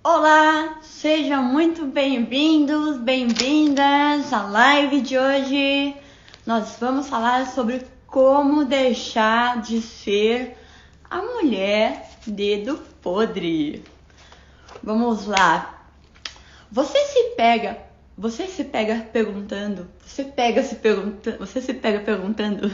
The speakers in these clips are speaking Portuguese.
Olá, sejam muito bem-vindos, bem-vindas à live de hoje. Nós vamos falar sobre como deixar de ser a mulher dedo podre. Vamos lá. Você se pega perguntando, você se pega perguntando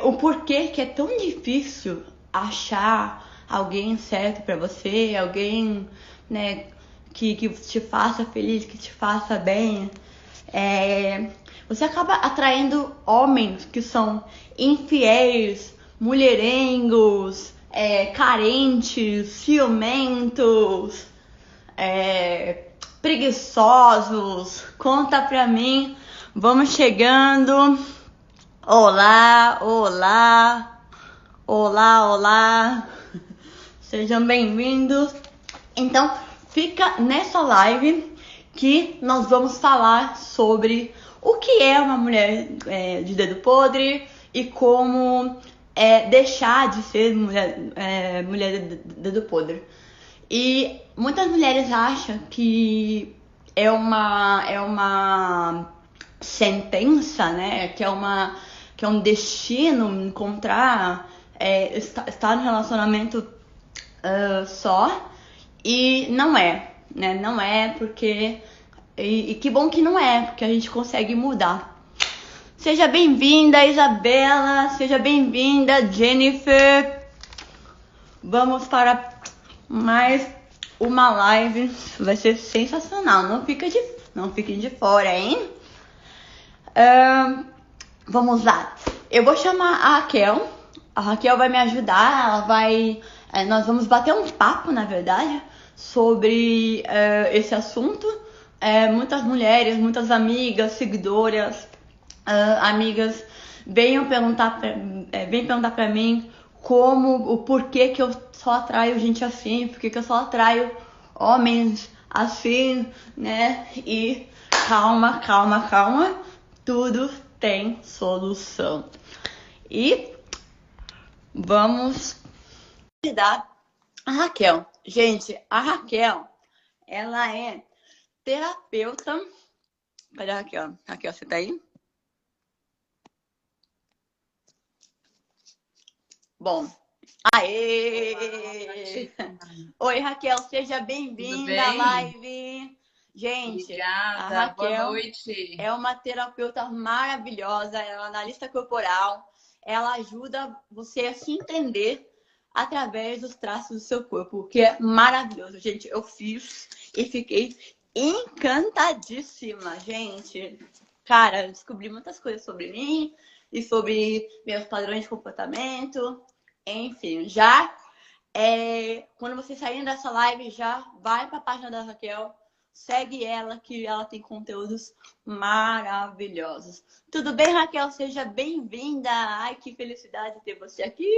o porquê que é tão difícil achar alguém certo pra você, alguém, né, que te faça feliz, que te faça bem. Você acaba atraindo homens que são infiéis, mulherengos, carentes, ciumentos, preguiçosos. Conta pra mim. Vamos chegando. Olá, olá, olá, olá. Sejam bem-vindos. Então, fica nessa live que nós vamos falar sobre o que é uma mulher de dedo podre e como deixar de ser mulher de dedo podre. E muitas mulheres acham que é uma sentença, né? Que é um destino encontrar, estar no relacionamento só. E não é, né? Não é porque... E que bom que não é, porque a gente consegue mudar. Seja bem-vinda, Isabela. Seja bem-vinda, Jennifer. Vamos para mais uma live. Vai ser sensacional. Não fiquem de fora, hein? Vamos lá. Eu vou chamar a Raquel. A Raquel vai me ajudar. Nós vamos bater um papo, na verdade, sobre esse assunto. Muitas mulheres, muitas amigas, seguidoras, amigas, vêm perguntar pra mim o porquê que eu só atraio gente assim, porquê que eu só atraio homens assim, né? E calma, calma, calma. Tudo tem solução. E vamos convidar a Raquel. Gente, a Raquel, ela é terapeuta. Cadê a Raquel? Raquel, você tá aí? Bom. Aê! Oi, Raquel, seja bem-vinda à live. Gente, obrigada, a Raquel boa noite. É uma terapeuta maravilhosa, ela é analista corporal, ela ajuda você a se entender através dos traços do seu corpo, o que é maravilhoso. Gente, eu fiz e fiquei encantadíssima, gente. Cara, eu descobri muitas coisas sobre mim e sobre meus padrões de comportamento. Enfim, quando vocês saírem dessa live, já vai para a página da Raquel, segue ela, que ela tem conteúdos maravilhosos. Tudo bem, Raquel? Seja bem-vinda. Ai, que felicidade ter você aqui.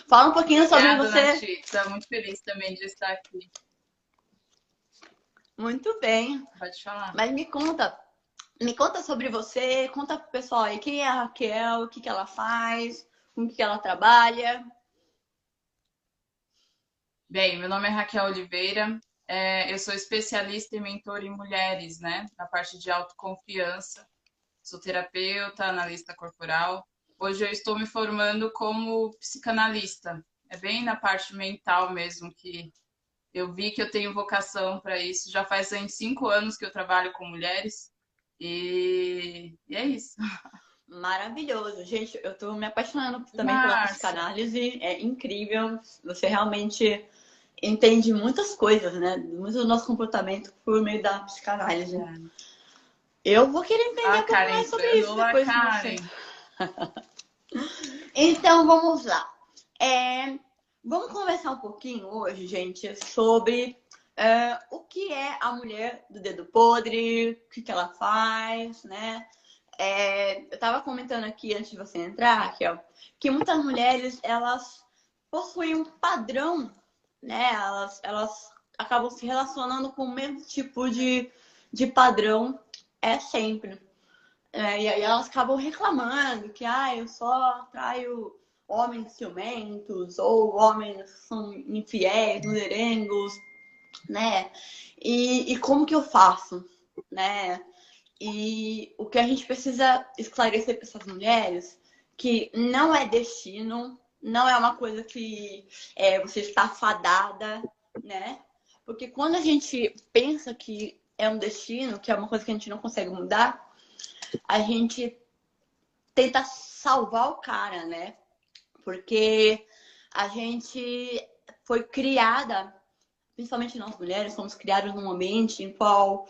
Fala um pouquinho sobre você. Nath. Estou muito feliz também de estar aqui. Muito bem. Pode falar. Mas me conta sobre você, conta pro pessoal aí quem é a Raquel, o que que ela faz, com que ela trabalha. Bem, meu nome é Raquel Oliveira, eu sou especialista e mentora em mulheres, né? Na parte de autoconfiança. Sou terapeuta, analista corporal. Hoje eu estou me formando como psicanalista. É bem na parte mental mesmo que eu vi que eu tenho vocação para isso. Já faz 5 anos que eu trabalho com mulheres e é isso. Maravilhoso. Gente, eu tô me apaixonando também pela psicanálise. É incrível. Você realmente entende muitas coisas, né? Muito do nosso comportamento por meio da psicanálise. Eu vou querer entender um pouco mais sobre isso depois de você. Então, vamos lá. Vamos conversar um pouquinho hoje, gente, sobre o que é a mulher do dedo podre, o que ela faz, né? Eu tava comentando aqui antes de você entrar, Raquel, que muitas mulheres, elas possuem um padrão, né? Elas acabam se relacionando com o mesmo tipo de padrão sempre. E aí elas acabam reclamando que eu só atraio homens ciumentos ou homens que são infiéis, mulherengos, né? E como que eu faço, né? E o que a gente precisa esclarecer para essas mulheres que não é destino, não é uma coisa que você está fadada, né? Porque quando a gente pensa que é um destino, que é uma coisa que a gente não consegue mudar, a gente tenta salvar o cara, né? Porque a gente foi criada, principalmente nós mulheres, fomos criadas num ambiente em qual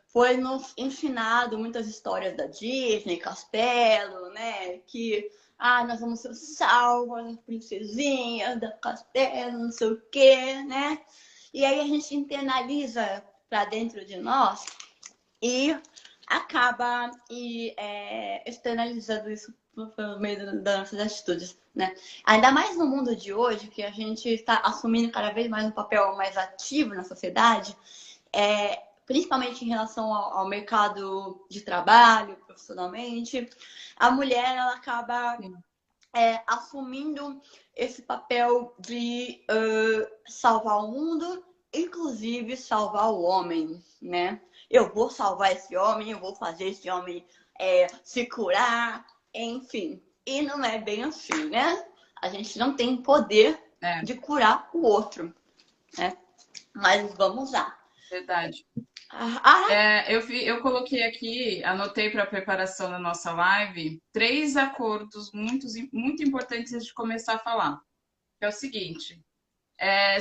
foi nos ensinado muitas histórias da Disney, Castelo, né? Que nós vamos ser salvas, as princesinhas da Castelo, não sei o quê, né? E aí a gente internaliza para dentro de nós e acaba externalizando isso por meio das nossas atitudes, né? Ainda mais no mundo de hoje, que a gente está assumindo cada vez mais um papel mais ativo na sociedade, principalmente em relação ao mercado de trabalho, profissionalmente, a mulher ela acaba assumindo esse papel de salvar o mundo, inclusive salvar o homem, né? Eu vou salvar esse homem, eu vou fazer esse homem se curar, enfim. E não é bem assim, né? A gente não tem poder de curar o outro, né? Mas vamos lá. Verdade. Eu coloquei aqui, anotei para a preparação da nossa live, 3 acordos muito importantes de começar a falar. É o seguinte,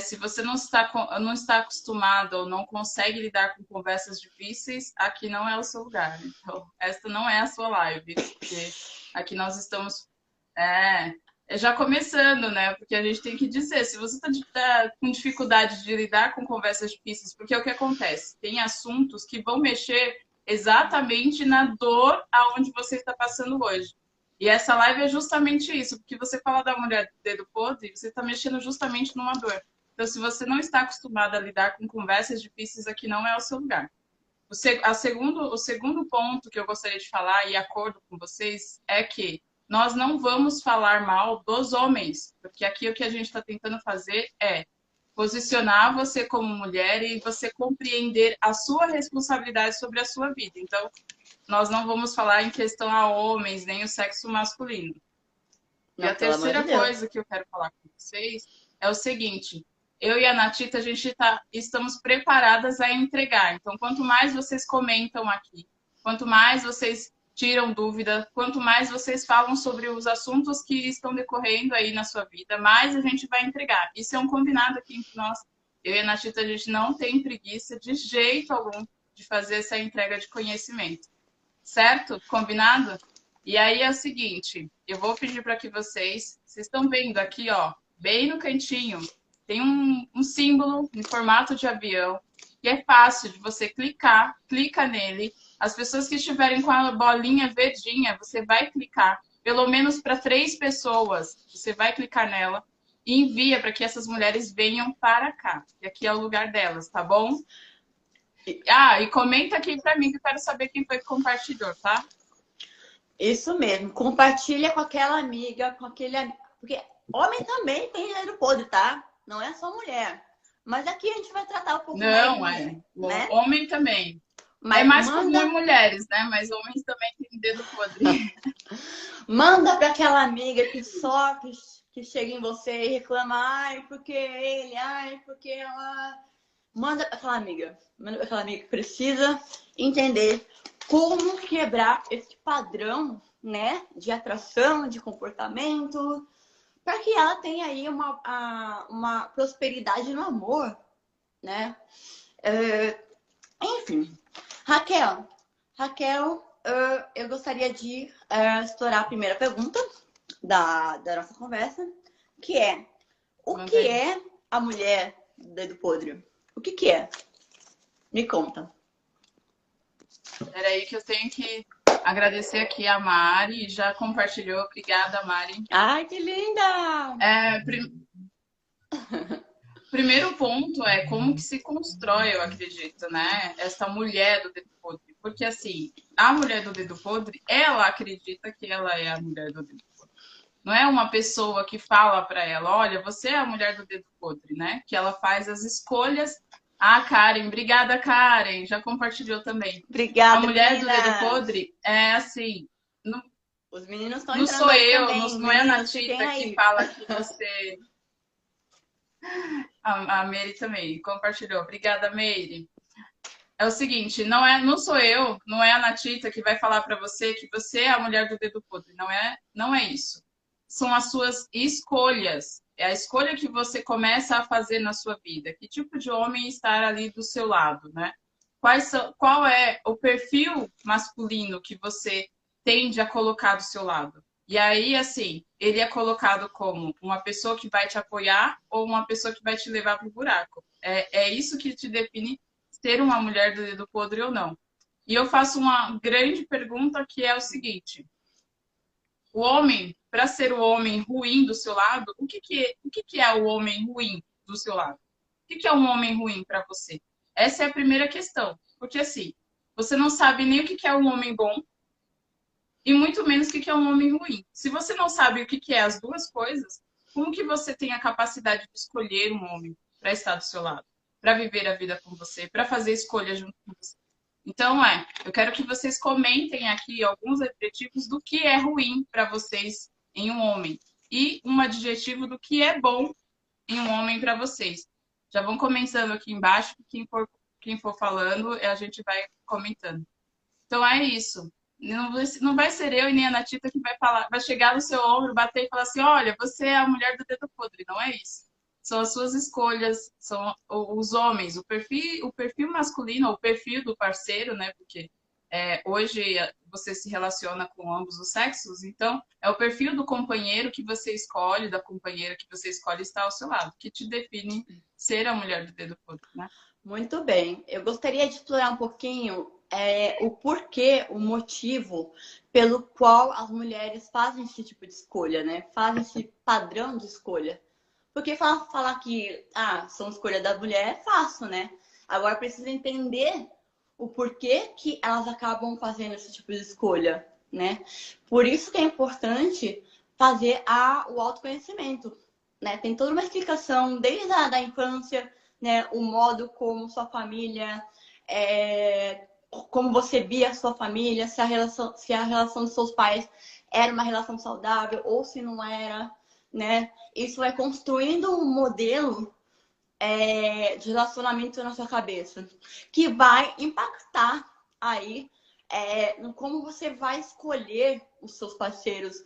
se você não está acostumado ou não consegue lidar com conversas difíceis, aqui não é o seu lugar. Então, esta não é a sua live, porque aqui nós estamos já começando, né? Porque a gente tem que dizer, se você está com dificuldade de lidar com conversas difíceis, porque é o que acontece? Tem assuntos que vão mexer exatamente na dor aonde você está passando hoje. E essa live é justamente isso, porque você fala da mulher do dedo podre, você está mexendo justamente numa dor. Então, se você não está acostumado a lidar com conversas difíceis, aqui não é o seu lugar. O segundo ponto que eu gostaria de falar, e acordo com vocês, é que nós não vamos falar mal dos homens, porque aqui o que a gente está tentando fazer é posicionar você como mulher e você compreender a sua responsabilidade sobre a sua vida. Então, nós não vamos falar em questão a homens, nem o sexo masculino. Não, e a terceira coisa que eu quero falar com vocês é o seguinte: eu e a Natita, estamos preparadas a entregar. Então, quanto mais vocês comentam aqui, quanto mais vocês tiram dúvida, quanto mais vocês falam sobre os assuntos que estão decorrendo aí na sua vida, mais a gente vai entregar. Isso é um combinado aqui entre nós. Eu e a Natita, a gente não tem preguiça de jeito algum de fazer essa entrega de conhecimento. Certo? Combinado? E aí é o seguinte, eu vou pedir para que vocês estão vendo aqui, ó, bem no cantinho, tem um símbolo em formato de avião, que é fácil de você clica nele. As pessoas que estiverem com a bolinha verdinha, você vai clicar, pelo menos para 3 pessoas, você vai clicar nela e envia para que essas mulheres venham para cá. E aqui é o lugar delas, tá bom? E comenta aqui para mim que eu quero saber quem foi que compartilhou, tá? Isso mesmo. Compartilha com aquela amiga, com aquele amigo. Porque homem também tem dinheiro podre, tá? Não é só mulher. Mas aqui a gente vai tratar um pouco mais. Não, né? Homem também. Mas mais comum em mulheres, né? Mas homens também têm dedo podre. Manda para aquela amiga que sofre, que chega em você e reclama, ai, porque ele, ai, porque ela. Manda para aquela amiga que precisa entender como quebrar esse padrão, né, de atração, de comportamento, para que ela tenha aí uma prosperidade no amor, né? Enfim, Raquel, eu gostaria de estourar a primeira pergunta da nossa conversa, que é: o que é a mulher do dedo podre? O que é? Me conta. Peraí que eu tenho que agradecer aqui a Mari, já compartilhou. Obrigada, Mari. Ai, que linda! Primeiro ponto é como que se constrói, eu acredito, né? Essa mulher do dedo podre. Porque, assim, a mulher do dedo podre, ela acredita que ela é a mulher do dedo podre. Não é uma pessoa que fala para ela, olha, você é a mulher do dedo podre, né? Que ela faz as escolhas. Ah, Karen, obrigada, Karen, já compartilhou também. A Obrigada, mulher do dedo meninas. podre é assim, não, Os meninos estão não entrando sou aí eu, não, também. não é a Meninos, fiquem Natita que aí. fala que você. A Meire também compartilhou. Obrigada, Meire. É o seguinte, não sou eu, não é a Natita que vai falar para você que você é a mulher do dedo podre. Não é isso. São as suas escolhas. É a escolha que você começa a fazer na sua vida. Que tipo de homem estar ali do seu lado, né? Qual é o perfil masculino que você tende a colocar do seu lado? E aí, assim, ele é colocado como uma pessoa que vai te apoiar ou uma pessoa que vai te levar para o buraco. É isso que te define ser uma mulher do dedo podre ou não. E eu faço uma grande pergunta que é o seguinte: o homem, para ser o homem ruim do seu lado, o que é o homem ruim do seu lado? O que é um homem ruim para você? Essa é a primeira questão. Porque assim, você não sabe nem o que é um homem bom e muito menos o que é um homem ruim. Se você não sabe o que é as duas coisas, como que você tem a capacidade de escolher um homem para estar do seu lado, para viver a vida com você, para fazer escolhas junto com você? Então, eu quero que vocês comentem aqui alguns adjetivos do que é ruim para vocês em um homem e um adjetivo do que é bom em um homem para vocês. Já vão começando aqui embaixo, quem for falando, a gente vai comentando. Então é isso. Não vai ser eu e nem a Natita que vai falar, vai chegar no seu ombro, bater e falar assim: olha, você é a mulher do dedo podre. Não é isso. São as suas escolhas, são os homens, o perfil masculino, o perfil do parceiro, né? Porque hoje você se relaciona com ambos os sexos, então é o perfil do companheiro que você escolhe, da companheira que você escolhe estar ao seu lado, que te define ser a mulher do dedo podre, né? Muito bem. Eu gostaria de explorar um pouquinho o porquê, o motivo pelo qual as mulheres fazem esse tipo de escolha, né? Fazem esse padrão de escolha. Porque falar que são escolha da mulher é fácil, né? Agora precisa entender o porquê que elas acabam fazendo esse tipo de escolha, né? Por isso que é importante fazer o autoconhecimento, né? Tem toda uma explicação desde a da infância, né? O modo como sua família, como você via a sua família, se a relação dos seus pais era uma relação saudável ou se não era, né? Isso vai construindo um modelo de relacionamento na sua cabeça que vai impactar aí em como você vai escolher os seus parceiros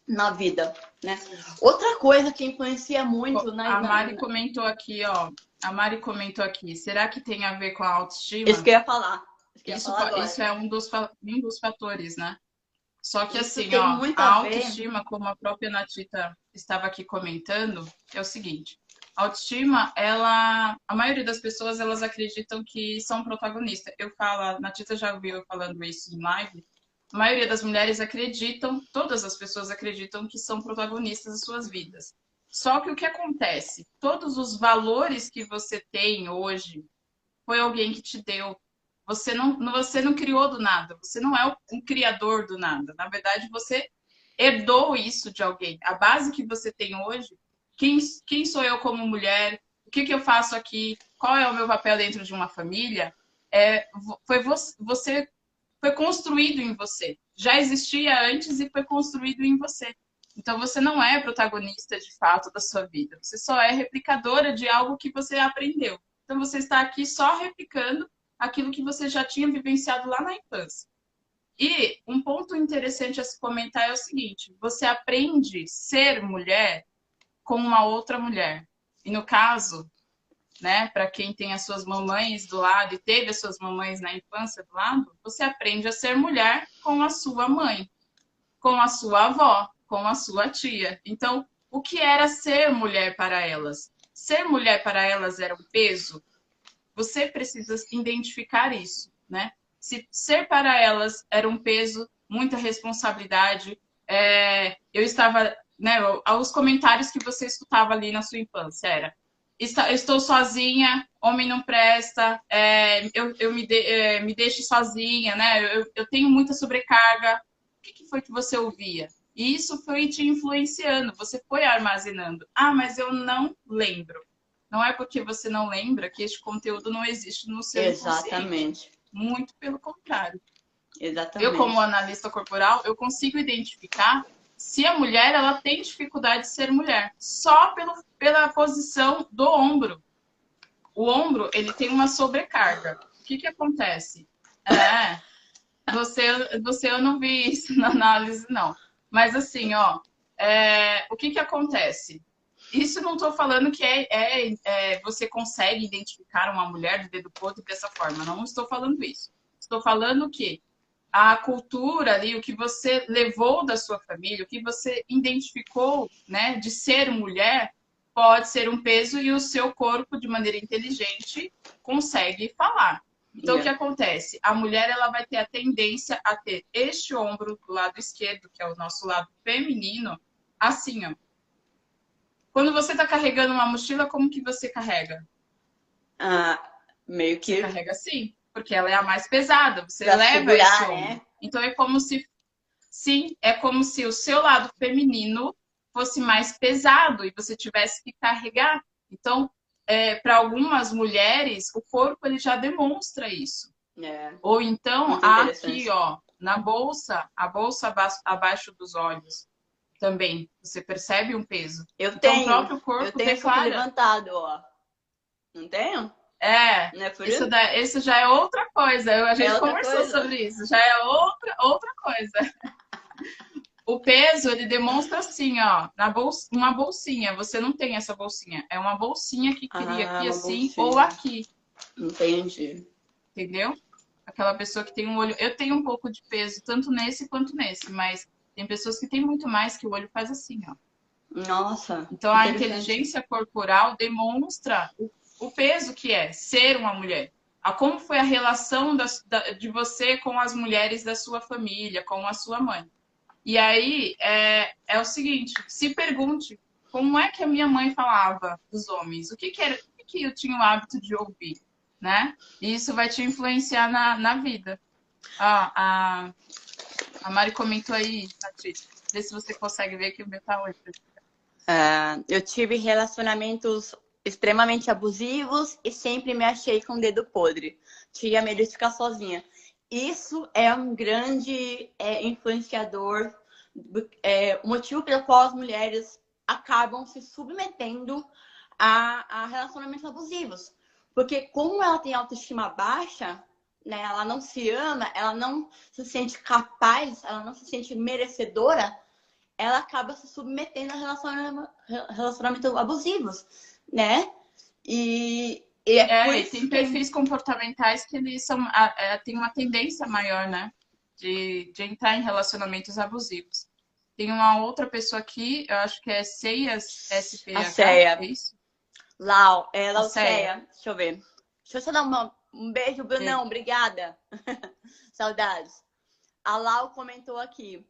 na vida, né? Outra coisa que influencia muito A Mari comentou aqui, ó. A Mari comentou aqui. Será que tem a ver com a isso autoestima? que eu ia falar. Isso que eu ia Isso, falar agora. isso é um dos fatores, né? Só que Isso assim, tem ó, muito a a ver. autoestima, como a própria Natita estava aqui comentando, é o seguinte: a autoestima, a maioria das pessoas, elas acreditam que são protagonistas. A Natita já ouviu eu falando isso em live. A maioria das mulheres acreditam, todas as pessoas acreditam que são protagonistas das suas vidas. Só que o que acontece? Todos os valores que você tem hoje foi alguém que te deu. Você não criou do nada. Você não é um criador do nada. Na verdade, você herdou isso de alguém. A base que você tem hoje, quem sou eu como mulher? O que eu faço aqui? Qual é o meu papel dentro de uma família? Você foi construído em você. Já existia antes e foi construído em você. Então você não é protagonista de fato da sua vida. Você só é replicadora de algo que você aprendeu. Então você está aqui só replicando aquilo que você já tinha vivenciado lá na infância. E um ponto interessante a se comentar é o seguinte: você aprende ser mulher com uma outra mulher. E no caso, né, para quem tem as suas mamães do lado e teve as suas mamães na infância do lado, você aprende a ser mulher com a sua mãe, com a sua avó, com a sua tia. Então, o que era ser mulher para elas? Ser mulher para elas era um peso? Você precisa identificar isso, né? Se ser para elas era um peso, muita responsabilidade, eu estava, né? Os comentários que você escutava ali na sua infância era: estou sozinha, homem não presta, me deixe sozinha, né? Eu tenho muita sobrecarga. O que foi que você ouvia? E isso foi te influenciando, você foi armazenando. Ah, mas eu não lembro. Não é porque você não lembra que este conteúdo não existe no seu inconsciente. Exatamente. Muito pelo contrário. Eu, como Exatamente. analista corporal, eu consigo identificar se a mulher ela tem dificuldade de ser mulher, só pela posição do ombro. O ombro, ele tem uma sobrecarga. O que acontece? Você eu não vi isso na análise, não. Mas assim, ó, o que acontece? Isso não estou falando que você consegue identificar uma mulher de dedo podre dessa forma. Não estou falando isso. Estou falando que a cultura ali, o que você levou da sua família, o que você identificou, né, de ser mulher, pode ser um peso e o seu corpo, de maneira inteligente, consegue falar. Então, o que acontece? A mulher ela vai ter a tendência a ter este ombro do lado esquerdo, que é o nosso lado feminino, assim, ó. Quando você está carregando uma mochila, como que você carrega? Meio que... Você carrega assim, porque ela é a mais pesada. Você pra leva segurar, esse ombro. né? Então, é como se... Sim, é como se o seu lado feminino fosse mais pesado e você tivesse que carregar. Então, para algumas mulheres, o corpo ele já demonstra isso. Ou então, aqui, ó, na bolsa, a bolsa abaixo dos olhos, também, você percebe um peso. Eu então, tenho. O próprio corpo eu tenho declara. levantado, ó. Não tenho? Não é por isso? Isso já é outra coisa. A gente conversou sobre isso. Já é outra coisa. O peso, ele demonstra assim, ó, uma bolsinha. Você não tem essa bolsinha. É uma bolsinha que cria aqui assim bolsinha. Ou aqui. Entendi. Entendeu? Aquela pessoa que tem um olho... Eu tenho um pouco de peso, tanto nesse quanto nesse, mas tem pessoas que têm muito mais, que o olho faz assim, ó. Nossa. Então, a inteligência corporal demonstra o peso que é ser uma mulher. Como foi a relação de você com as mulheres da sua família, com a sua mãe. E aí, é o seguinte, se pergunte, como é que a minha mãe falava dos homens? O que eu tinha o hábito de ouvir, né? E isso vai te influenciar na vida. A Mari comentou aí, Patrícia, vê se você consegue ver que o meu tá 8. Eu tive relacionamentos extremamente abusivos e sempre me achei com o dedo podre. Tinha medo de ficar sozinha. Isso é um grande influenciador, o motivo pelo qual as mulheres acabam se submetendo a relacionamentos abusivos. Porque como ela tem autoestima baixa, né, ela não se ama, ela não se sente capaz, ela não se sente merecedora, ela acaba se submetendo a relacionamentos abusivos, né? E por isso tem perfis comportamentais que eles têm uma tendência maior, né? De entrar em relacionamentos abusivos. Tem uma outra pessoa aqui, eu acho que é Ceias SPH. A Ceia. É isso? Lauceia. Deixa eu ver. Deixa eu só dar um beijo, Brunão. Obrigada. Saudades. A Lau comentou aqui.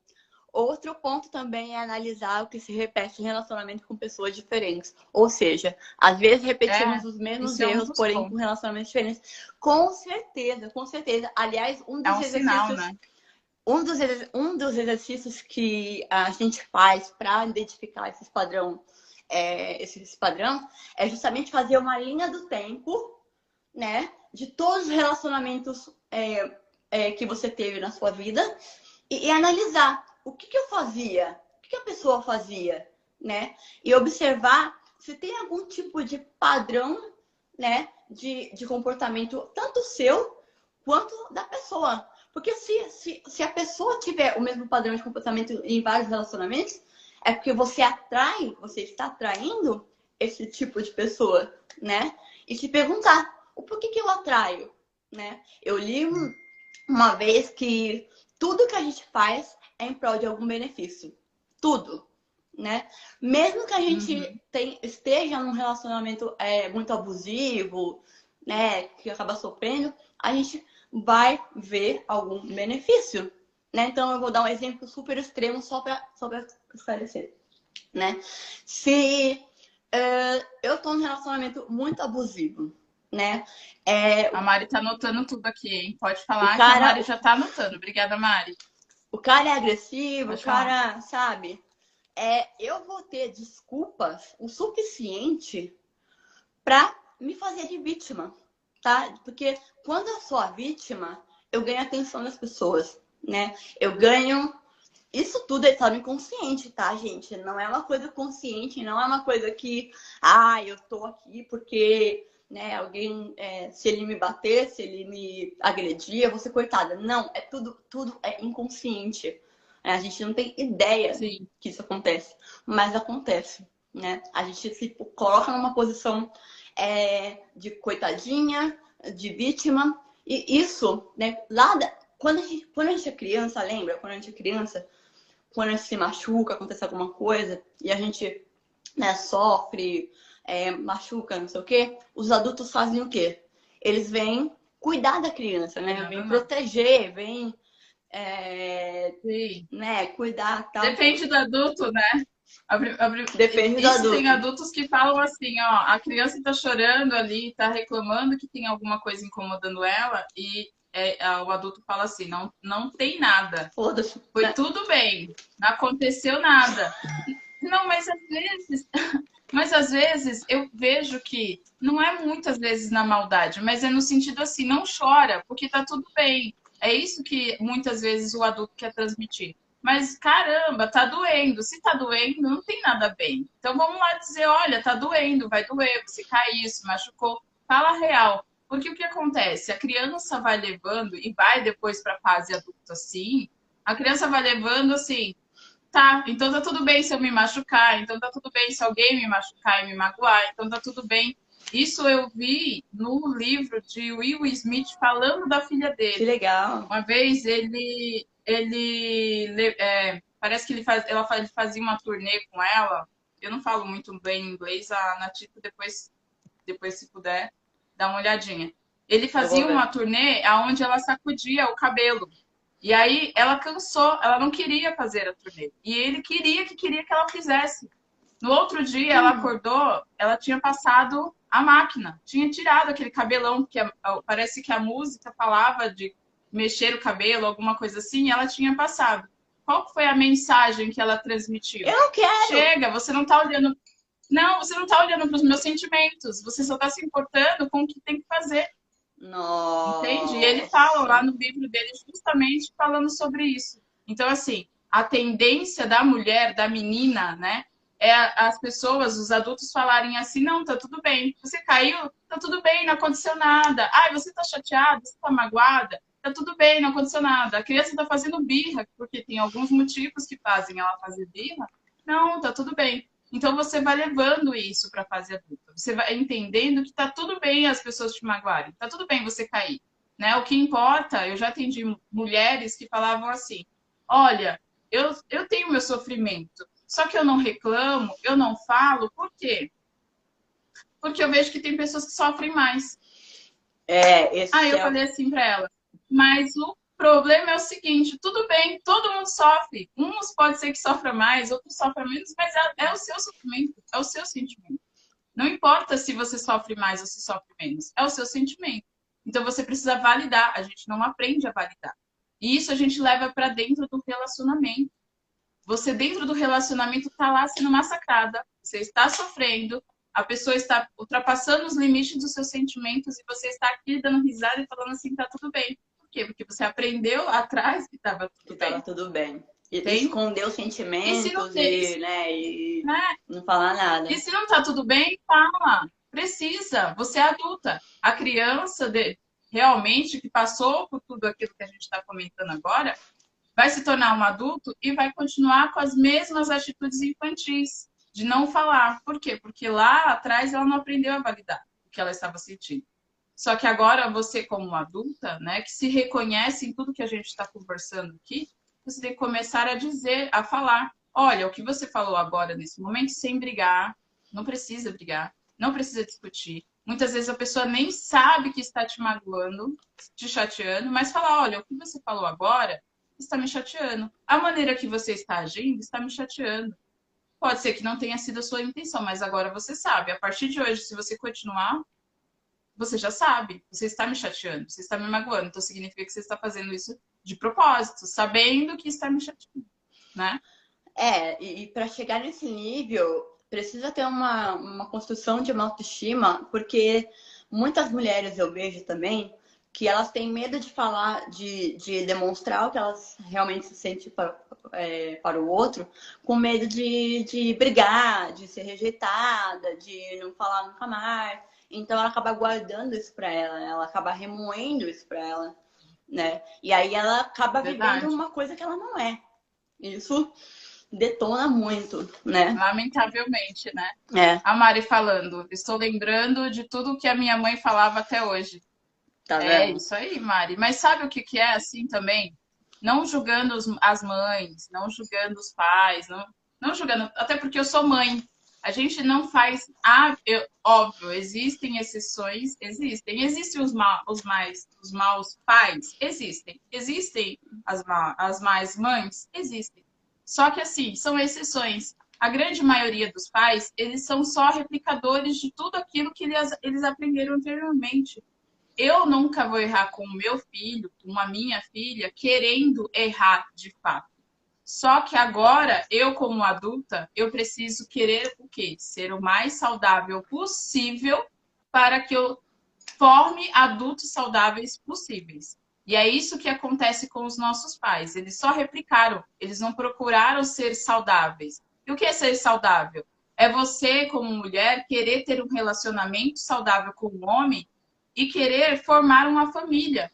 Outro ponto também é analisar o que se repete em relacionamento com pessoas diferentes. Ou seja, às vezes repetimos os mesmos erros, porém com relacionamentos diferentes. Com certeza, com certeza. Aliás, um dos exercícios... Sinal, né? Um dos exercícios que a gente faz para identificar esse padrão é justamente fazer uma linha do tempo, né? De todos os relacionamentos que você teve na sua vida e analisar o que eu fazia, o que a pessoa fazia, né? E observar se tem algum tipo de padrão, né? De comportamento, tanto seu quanto da pessoa. Porque se a pessoa tiver o mesmo padrão de comportamento em vários relacionamentos, é porque você está atraindo esse tipo de pessoa, né? E se perguntar, o porquê que eu atraio, né? Eu li uma vez que tudo que a gente faz é em prol de algum benefício. Tudo, né? Mesmo que a gente esteja num relacionamento muito abusivo, né? Que acaba sofrendo, a gente vai ver algum benefício, né? Então eu vou dar um exemplo super extremo só para esclarecer, né? Se eu tô num relacionamento muito abusivo, né? A Mari tá anotando tudo aqui, hein? Pode falar que a Mari já tá anotando. Obrigada, Mari. o cara é agressivo, o Pode falar. cara, sabe? Eu vou ter desculpas o suficiente pra me fazer de vítima, tá? Porque quando eu sou a vítima, eu ganho a atenção das pessoas, né? Eu ganho. Isso tudo é estado inconsciente, tá, gente? Não é uma coisa consciente, não é uma coisa que, eu tô aqui porque, né, alguém, se ele me bater, se ele me agredir, eu vou ser coitada. Não, tudo é inconsciente. A gente não tem ideia Sim. que isso acontece, mas acontece, né? A gente se coloca numa posição de coitadinha, de vítima, e isso, né, quando a gente é criança, lembra? Quando a gente é criança, quando a gente se machuca, acontece alguma coisa e a gente, né, sofre, machuca, não sei o quê, os adultos fazem o quê? Eles vêm cuidar da criança, né? Nada Vêm não. proteger, vêm, Sim. né, cuidar e tal. Depende do adulto, né? Depende do Isso tem adulto. adultos que falam assim, ó, a criança está chorando ali, está reclamando que tem alguma coisa incomodando ela e o adulto fala assim, não, não tem nada, Foda-se, foi né? tudo bem, não aconteceu nada. Não, mas às vezes eu vejo que não é muitas vezes na maldade, mas é no sentido assim, não chora, porque tá tudo bem. É isso que muitas vezes o adulto quer transmitir. Mas caramba, tá doendo. Se tá doendo, não tem nada bem. Então vamos lá dizer, olha, tá doendo, vai doer, você caiu, se machucou. Fala a real. Porque o que acontece? A criança vai levando e vai depois para a fase adulta assim. A criança vai levando assim, tá, então tá tudo bem se eu me machucar, então tá tudo bem se alguém me machucar e me magoar, então tá tudo bem. Isso eu vi no livro de Will Smith falando da filha Que dele. legal. Uma vez parece que ele fazia uma turnê com ela. Eu não falo muito bem inglês, a Natita depois se puder, dá uma olhadinha. Ele Eu vou fazia ver. uma turnê onde ela sacudia o cabelo. E aí ela cansou, ela não queria fazer a turnê. E ele queria que ela fizesse. No outro dia ela acordou, ela tinha passado a máquina, tinha tirado aquele cabelão, porque parece que a música falava de mexer o cabelo, alguma coisa assim, e ela tinha passado. Qual foi a mensagem que ela transmitiu? Eu não quero! Chega, você não está olhando. Não, você não está olhando para os meus sentimentos, você só está se importando com o que tem que fazer. Entende? E ele fala Nossa. lá no livro dele justamente falando sobre isso. Então, assim, a tendência da mulher, da menina, né, é as pessoas, os adultos falarem assim, não, tá tudo bem. Você caiu, tá tudo bem, não aconteceu nada. Ai, você tá chateada, você tá magoada, tá tudo bem, não aconteceu nada. A criança tá fazendo birra, porque tem alguns motivos que fazem ela fazer birra. Não, tá tudo bem. Então você vai levando isso para a fase adulta. Você vai entendendo que está tudo bem as pessoas te magoarem, está tudo bem você cair, né? O que importa, eu já atendi mulheres que falavam assim: olha, eu tenho meu sofrimento, só que eu não reclamo, eu não falo, por quê? Porque eu vejo que tem pessoas que sofrem mais. Aí Esse eu é o. falei assim para ela, mas o problema é o seguinte, tudo bem, todo mundo sofre. Uns pode ser que sofra mais, outros sofrem menos, mas é o seu sofrimento, é o seu sentimento. Não importa se você sofre mais ou se sofre menos, é o seu sentimento. Então você precisa validar, a gente não aprende a validar. E isso a gente leva para dentro do relacionamento. Você dentro do relacionamento está lá sendo massacrada, você está sofrendo, a pessoa está ultrapassando os limites dos seus sentimentos e você está aqui dando risada e falando assim, tá tudo bem. Por quê? Porque você aprendeu atrás que estava Que tudo tava bem. tudo bem. E Tem? esconder os E se não sentimentos tem, e né? não falar E nada. se não tá tudo bem, fala. Precisa. Você é adulta. A criança realmente que passou por tudo aquilo que a gente está comentando agora vai se tornar um adulto e vai continuar com as mesmas atitudes infantis de não falar. Por quê? Porque lá atrás ela não aprendeu a validar o que ela estava sentindo. Só que agora você, como adulta, né, que se reconhece em tudo que a gente está conversando aqui, você tem que começar a dizer, a falar. Olha, o que você falou agora nesse momento, sem brigar, não precisa brigar, não precisa discutir. Muitas vezes a pessoa nem sabe que está te magoando, te chateando, mas fala: olha, o que você falou agora está me chateando. A maneira que você está agindo está me chateando. Pode ser que não tenha sido a sua intenção, mas agora você sabe. A partir de hoje, se você continuar, você já sabe. Você está me chateando, você está me magoando. Então significa que você está fazendo isso de propósito, sabendo que está me chateando, né? E para chegar nesse nível, precisa ter uma construção de uma autoestima, porque muitas mulheres eu vejo também que elas têm medo de falar, de demonstrar o que elas realmente se sentem para o outro, com medo de brigar, de ser rejeitada, de não falar nunca mais. Então ela acaba guardando isso para ela acaba remoendo isso para ela, né? E aí ela acaba vivendo Verdade. uma coisa que ela não é. Isso detona muito, né? Lamentavelmente, né? É, A Mari falando, estou lembrando de tudo que a minha mãe falava até hoje. tá É vendo? isso aí, Mari. Mas sabe o que que é assim também? Não julgando as mães, não julgando os pais, não julgando, até porque eu sou mãe. A gente não faz. Óbvio, existem exceções, existem. Existem os maus pais? Existem. Existem as más mães? Existem. Só que assim, são exceções. A grande maioria dos pais, eles são só replicadores de tudo aquilo que eles aprenderam anteriormente. Eu nunca vou errar com o meu filho, com a minha filha, querendo errar de fato. Só que agora, eu como adulta, eu preciso querer o quê? Ser o mais saudável possível para que eu forme adultos saudáveis possíveis. E é isso que acontece com os nossos pais. Eles só replicaram, eles não procuraram ser saudáveis. E o que é ser saudável? É você, como mulher, querer ter um relacionamento saudável com o homem e querer formar uma família.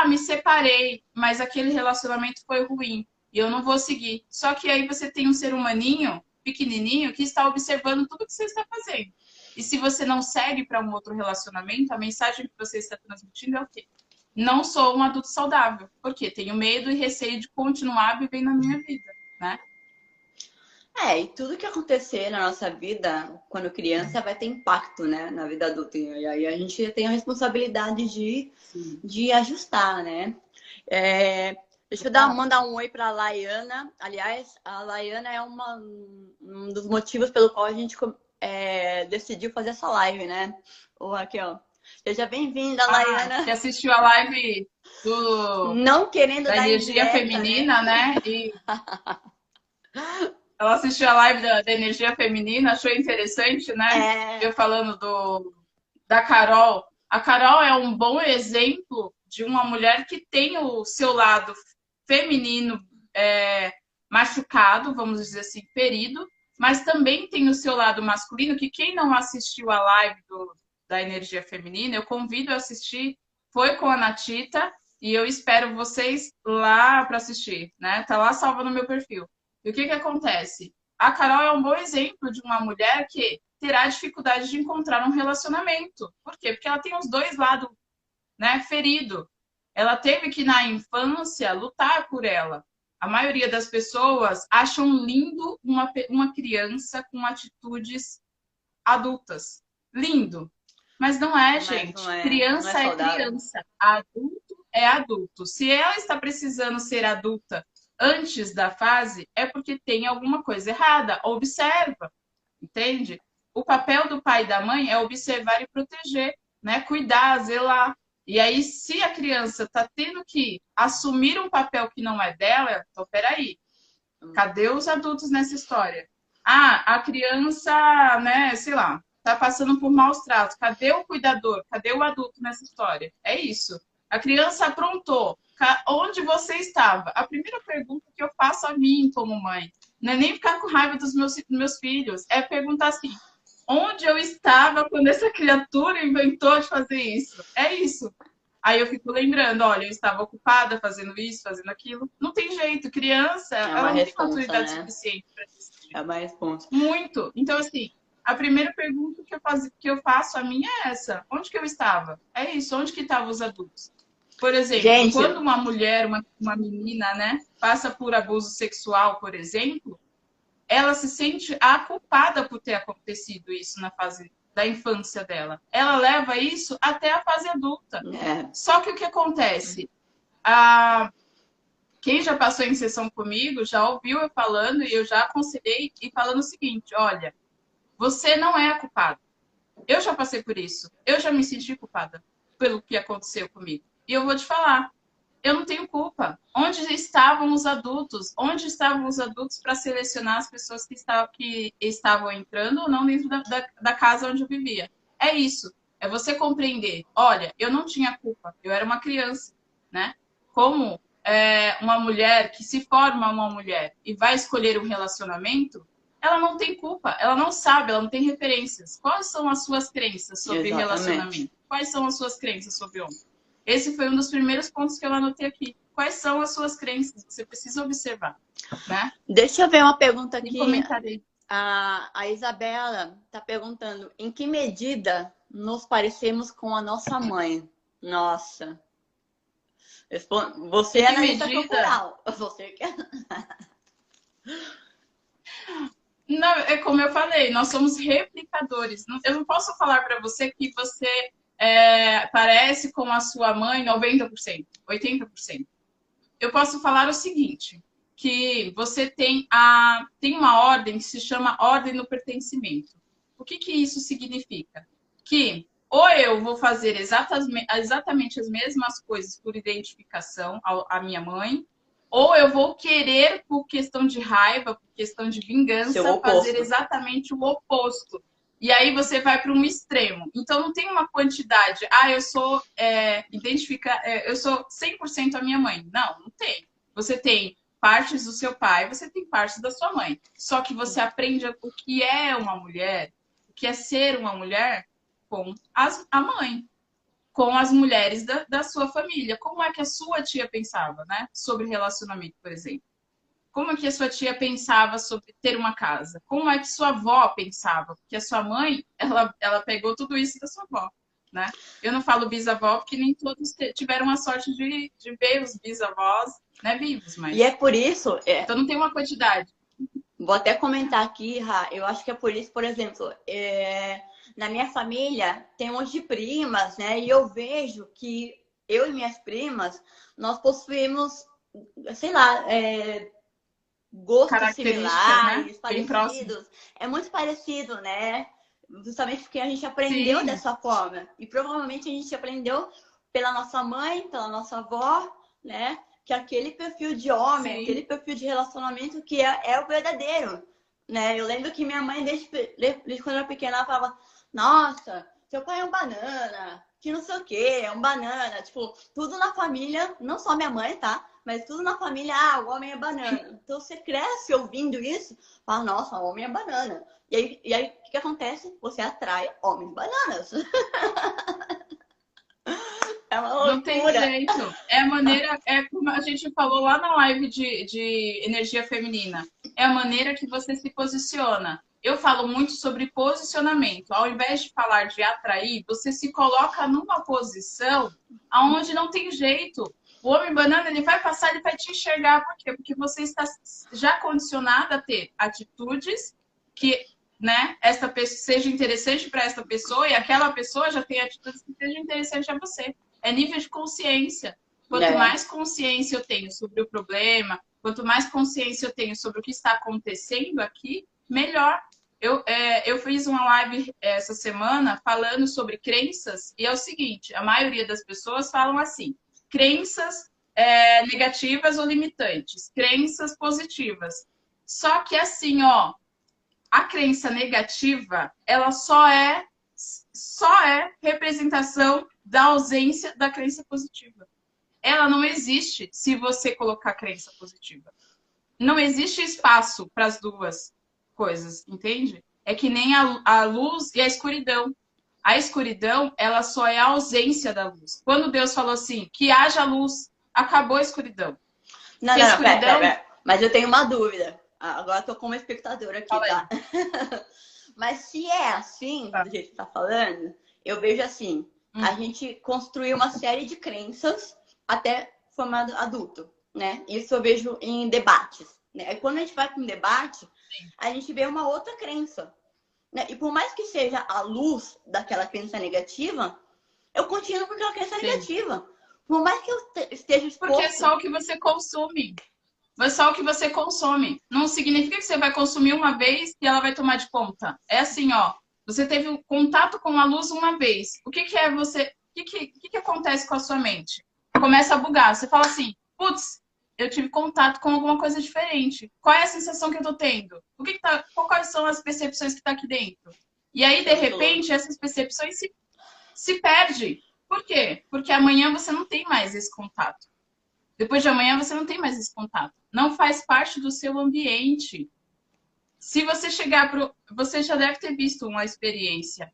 Me separei, mas aquele relacionamento foi ruim e eu não vou seguir. Só que aí você tem um ser humaninho, pequenininho, que está observando tudo que você está fazendo. E se você não segue para um outro relacionamento, a mensagem que você está transmitindo é o quê? Não sou um adulto saudável, porque tenho medo e receio de continuar vivendo a minha vida, né? E tudo que acontecer na nossa vida, quando criança, vai ter impacto, né, na vida adulta. E aí a gente tem a responsabilidade de ajustar, né? Deixa eu mandar um oi para a Laiana. Aliás, a Laiana é um dos motivos pelo qual a gente decidiu fazer essa live, né? Aqui, ó. Seja bem-vinda, Que Laiana. assistiu a live Não querendo da dar energia indireta, né? feminina, né? E ela assistiu a live da energia feminina, achou interessante, né? Eu falando da Carol. A Carol é um bom exemplo de uma mulher que tem o seu lado feminino machucado, vamos dizer assim, ferido, mas também tem o seu lado masculino, que quem não assistiu a live da energia feminina, eu convido a assistir, foi com a Natita, e eu espero vocês lá para assistir, né? Tá lá salva no meu perfil. E o que acontece? A Carol é um bom exemplo de uma mulher que terá dificuldade de encontrar um relacionamento. Por quê? Porque ela tem os dois lados, né, ferido. Ela teve que, na infância, lutar por ela. A maioria das pessoas acham lindo uma criança com atitudes adultas. Lindo. Mas não é, gente. Não é Criança é saudável. criança. Adulto é adulto. Se ela está precisando ser adulta antes da fase, é porque tem alguma coisa errada. Observa, entende? O papel do pai e da mãe é observar e proteger, né? Cuidar, zelar. E aí, se a criança está tendo que assumir um papel que não é dela, então peraí, cadê os adultos nessa história? A criança, né, sei lá, tá passando por maus tratos. Cadê o cuidador? Cadê o adulto nessa história? É isso. A criança aprontou. Onde você estava? A primeira pergunta que eu faço a mim como mãe, não é nem ficar com raiva dos meus filhos, é perguntar assim: onde eu estava quando essa criatura inventou de fazer isso? É isso. Aí eu fico lembrando, olha, eu estava ocupada fazendo isso, fazendo aquilo. Não tem jeito, criança, É uma ela não tem responsa, maturidade né? suficiente para decidir. É uma responsa. Muito. Então, assim, a primeira pergunta que eu faço a mim é essa: onde que eu estava? É isso, onde que estavam os adultos? Por exemplo, Gente, quando uma mulher, uma menina, né, passa por abuso sexual, por exemplo, ela se sente a culpada por ter acontecido isso na fase da infância dela. Ela leva isso até a fase adulta. Só que o que acontece? Quem já passou em sessão comigo já ouviu eu falando e eu já aconselhei e falando o seguinte: olha, você não é a culpada. Eu já passei por isso. Eu já me senti culpada pelo que aconteceu comigo. E eu vou te falar. eu não tenho culpa. Onde estavam os adultos? Onde estavam os adultos para selecionar as pessoas que estavam entrando ou não dentro da casa onde eu vivia? É isso. É você compreender. Olha, eu não tinha culpa. Eu era uma criança, né? Como uma mulher que se forma uma mulher e vai escolher um relacionamento, ela não tem culpa. Ela não sabe, ela não tem referências. Quais são as suas crenças sobre relacionamento? Quais são as suas crenças sobre homem? Esse foi um dos primeiros pontos que eu anotei aqui. Quais são as suas crenças? Você precisa observar, né? Deixa eu ver uma pergunta aqui. Comentarei. A Isabela está perguntando: em que medida nos parecemos com a nossa mãe? Nossa. Você é analista corporal. Você quer... Não, é como eu falei, nós somos replicadores. Eu não posso falar para você que você parece com a sua mãe 90%, 80%. Eu posso falar o seguinte, que você tem uma ordem que se chama ordem do pertencimento. O que isso significa? Que ou eu vou fazer exatamente as mesmas coisas por identificação à minha mãe, ou eu vou querer, por questão de raiva, por questão de vingança, fazer exatamente o oposto. E aí você vai para um extremo. Então não tem uma quantidade. Eu sou eu sou 100% a minha mãe. Não tem. Você tem partes do seu pai, você tem partes da sua mãe. Só que você aprende o que é uma mulher, o que é ser uma mulher com a mãe, com as mulheres da sua família. Como é que a sua tia pensava, né? Sobre relacionamento, por exemplo. Como é que a sua tia pensava sobre ter uma casa? Como é que sua avó pensava? Porque a sua mãe, ela pegou tudo isso da sua avó, né? Eu não falo bisavó porque nem todos tiveram a sorte de ver os bisavós, né, vivos, mas... E é por isso... Então não tem uma quantidade. Vou até comentar aqui, Ra, eu acho que é por isso, por exemplo, na minha família tem um monte de primas, né? E eu vejo que eu e minhas primas, nós possuímos, sei lá, gostos similares, né? parecidos. É muito parecido, né? Justamente porque a gente aprendeu dessa forma. E provavelmente a gente aprendeu pela nossa mãe, pela nossa avó, né? Que aquele perfil de homem, aquele perfil de relacionamento que é o verdadeiro, né? Eu lembro que minha mãe, desde quando eu era pequena, ela falava: nossa, seu pai é um banana, que não sei o quê, é um banana. Tipo, tudo na família, não só minha mãe, tá? Mas tudo na família, o homem é banana. Então você cresce ouvindo isso, fala: nossa, o homem é banana. E aí o que acontece? Você atrai homens bananas. É uma loucura. Não tem jeito. É a maneira, como a gente falou lá na live de energia feminina. É a maneira que você se posiciona. Eu falo muito sobre posicionamento. Ao invés de falar de atrair, você se coloca numa posição aonde não tem jeito. O homem banana, ele vai passar, ele vai te enxergar. Por quê? Porque você está já condicionada a ter atitudes que, né, esta pessoa seja interessante para esta pessoa e aquela pessoa já tem atitudes que sejam interessantes a você. É nível de consciência. Quanto mais consciência eu tenho sobre o problema, quanto mais consciência eu tenho sobre o que está acontecendo aqui, melhor. Eu fiz uma live essa semana falando sobre crenças, e é o seguinte, a maioria das pessoas falam assim: crenças negativas ou limitantes, crenças positivas. Só que assim, a crença negativa, ela só é representação da ausência da crença positiva. Ela não existe se você colocar crença positiva. Não existe espaço para as duas coisas, entende? É que nem a luz e a escuridão. A escuridão, ela só é a ausência da luz. Quando Deus falou assim, que haja luz, acabou a escuridão. Não, pera. Mas eu tenho uma dúvida. Agora eu tô como espectadora aqui, tá? Mas se é assim, do jeito que você tá falando, eu vejo assim, a gente construiu uma série de crenças até formado adulto, né? Isso eu vejo em debates, né? E quando a gente vai para um debate, a gente vê uma outra crença, né? E por mais que seja a luz daquela crença negativa, eu continuo com aquela crença negativa. Por mais que eu esteja exposto... Porque é só o que você consome. É só o que você consome. Não significa que você vai consumir uma vez e ela vai tomar de conta. É assim, você teve um contato com a luz uma vez. O que é você... O que acontece com a sua mente? começa a bugar. Você fala assim, putz, eu tive contato com alguma coisa diferente. Qual é a sensação que eu tô tendo? Quais são as percepções que tá aqui dentro? E aí, de repente, essas percepções se perdem. Por quê? Porque amanhã você não tem mais esse contato. Depois de amanhã você não tem mais esse contato. Não faz parte do seu ambiente. Se você chegar pro... Você já deve ter visto uma experiência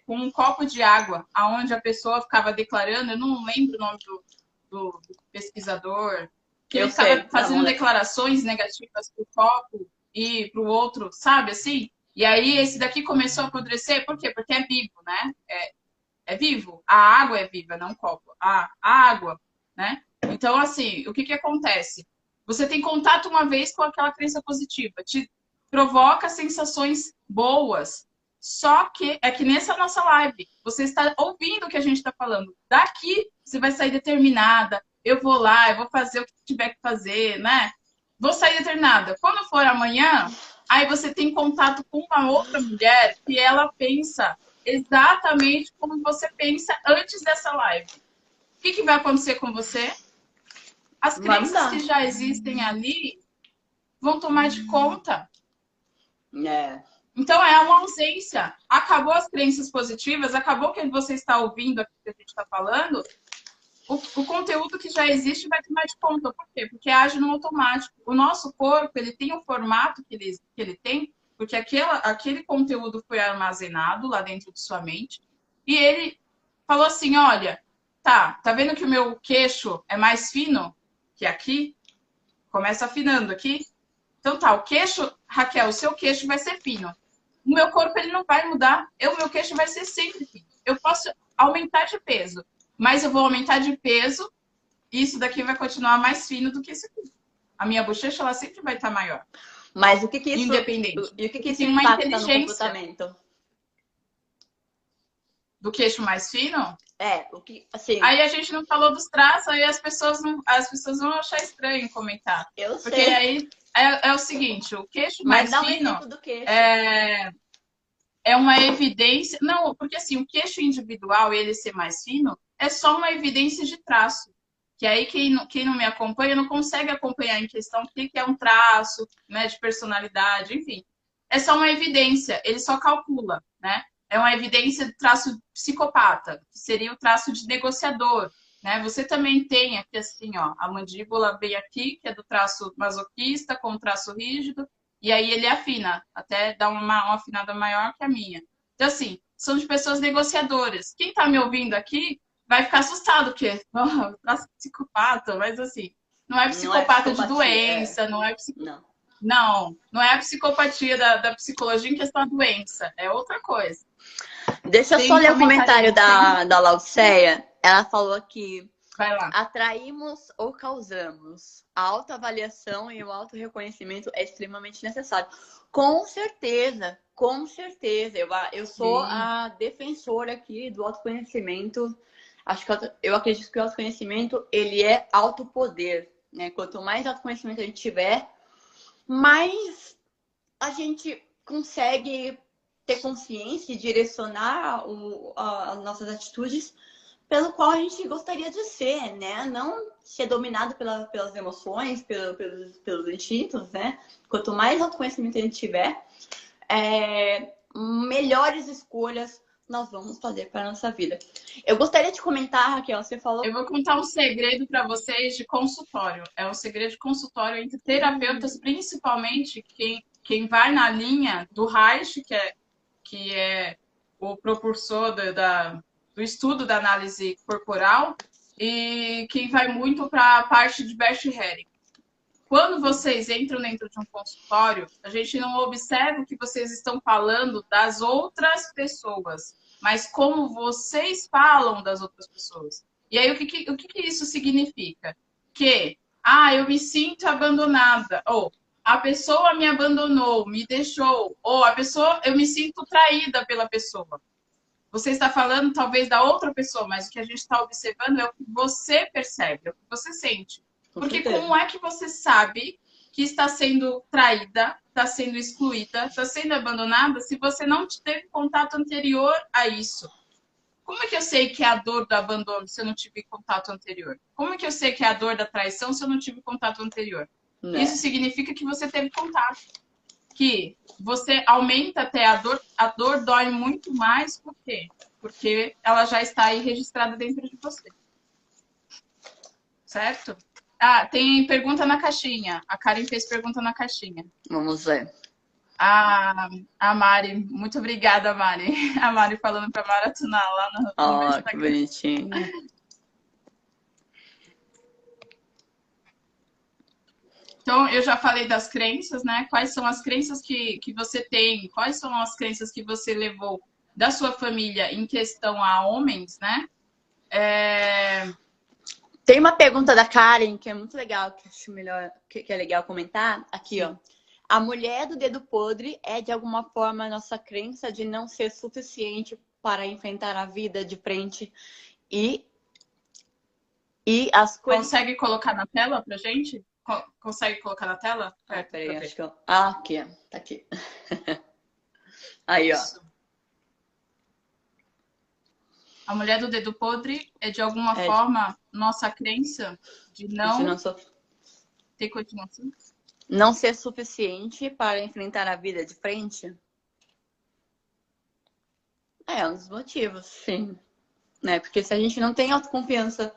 com um copo de água, aonde a pessoa ficava declarando, eu não lembro o nome do pesquisador, que ele ficava fazendo declarações negativas pro copo e pro outro, sabe assim? E aí esse daqui começou a apodrecer, por quê? Porque é vivo, né? É vivo. A água é viva, não o copo. A água, né? Então, assim, o que acontece? Você tem contato uma vez com aquela crença positiva, te provoca sensações boas. Só que é que nessa nossa live, você está ouvindo o que a gente está falando. Daqui, você vai sair determinada. Eu vou lá, eu vou fazer o que tiver que fazer, né? Vou sair determinada. Quando for amanhã, aí você tem contato com uma outra mulher que ela pensa exatamente como você pensa antes dessa live. O que vai acontecer com você? As crenças que já existem ali vão tomar de conta. Então é uma ausência. Acabou as crenças positivas, acabou o que você está ouvindo aqui que a gente está falando. O conteúdo que já existe vai tomar de conta. Por quê? Porque age no automático. O nosso corpo, ele tem o formato que ele tem, porque aquele conteúdo foi armazenado lá dentro de sua mente. E ele falou assim, olha, tá vendo que o meu queixo é mais fino que aqui? Começa afinando aqui. Então tá, o queixo, Raquel, o seu queixo vai ser fino. O meu corpo, ele não vai mudar. O meu queixo vai ser sempre fino. Eu posso aumentar de peso, mas eu vou aumentar de peso e isso daqui vai continuar mais fino do que isso aqui. A minha bochecha, ela sempre vai estar maior. Mas o que isso... Independente. E o que isso tem uma impacta inteligência no comportamento? Do queixo mais fino? O que, assim... Aí a gente não falou dos traços, aí as pessoas vão achar estranho comentar. Eu sei. Porque aí é o seguinte, o queixo mais fino... Mas dá um exemplo do queixo. É uma evidência... Não, porque assim, o queixo individual, ele ser mais fino, é só uma evidência de traço. Que aí quem não me acompanha não consegue acompanhar em questão o que é um traço, né, de personalidade, enfim. É só uma evidência, ele só calcula, né? É uma evidência de traço psicopata, que seria o traço de negociador, né? Você também tem aqui assim, ó, a mandíbula bem aqui, que é do traço masoquista, com o traço rígido, e aí ele afina, até dá uma afinada maior que a minha. Então, assim, são de pessoas negociadoras. Quem tá me ouvindo aqui vai ficar assustado, porque traço psicopata, mas assim, não é psicopata de doença, não é psicopata. Não é a psicopatia da psicologia em questão da doença, é outra coisa. Deixa eu só ler o comentário da Lauceia. Ela falou aqui: vai lá. Atraímos ou causamos? A autoavaliação e o autorreconhecimento é extremamente necessário. Com certeza, com certeza. Eu sou a defensora aqui do autoconhecimento. Eu acredito que o autoconhecimento, ele é autopoder, né? Quanto mais autoconhecimento a gente tiver, mais a gente consegue ter consciência e direcionar as nossas atitudes pelo qual a gente gostaria de ser, né? Não ser dominado pelas emoções, pelos instintos, né? Quanto mais autoconhecimento a gente tiver, melhores escolhas nós vamos fazer para a nossa vida. Eu gostaria de comentar, Raquel, você falou... Eu vou contar um segredo para vocês de consultório. É um segredo de consultório entre terapeutas, principalmente quem vai na linha do Reich, que é o propulsor do estudo da análise corporal, e quem vai muito para a parte de Bert Helling. Quando vocês entram dentro de um consultório, a gente não observa o que vocês estão falando das outras pessoas, mas como vocês falam das outras pessoas. E aí, o que isso significa? Que, eu me sinto abandonada, ou a pessoa me abandonou, me deixou, ou eu me sinto traída pela pessoa. Você está falando talvez da outra pessoa, mas o que a gente está observando é o que você percebe, é o que você sente. Porque como é que você sabe que está sendo traída, está sendo excluída, está sendo abandonada, se você não teve contato anterior a isso? Como é que eu sei que é a dor do abandono se eu não tive contato anterior? Como é que eu sei que é a dor da traição se eu não tive contato anterior? Né? Isso significa que você teve contato. Que você aumenta até a dor dói muito mais, por quê? Porque ela já está aí registrada dentro de você. Certo? Ah, tem pergunta na caixinha. A Karen fez pergunta na caixinha. Vamos ver. A Mari, muito obrigada, Mari. A Mari falando para maratonar lá no meu Que Instagram. bonitinho. Então, eu já falei das crenças, né? Quais são as crenças que você tem? Quais são as crenças que você levou da sua família em questão a homens, né? Tem uma pergunta da Karen que é muito legal, que acho melhor, que é legal comentar. Aqui, Sim. ó. A mulher do dedo podre é de alguma forma a nossa crença de não ser suficiente para enfrentar a vida de frente e as coisas. Consegue colocar na tela pra gente? Consegue colocar na tela? Peraí, acho que eu. Aqui, ó. Tá aqui. Aí, ó. Isso. A mulher do dedo podre é de alguma forma nossa crença de não ter continuação? Não ser suficiente para enfrentar a vida de frente? É um dos motivos, sim. Né? Porque se a gente não tem autoconfiança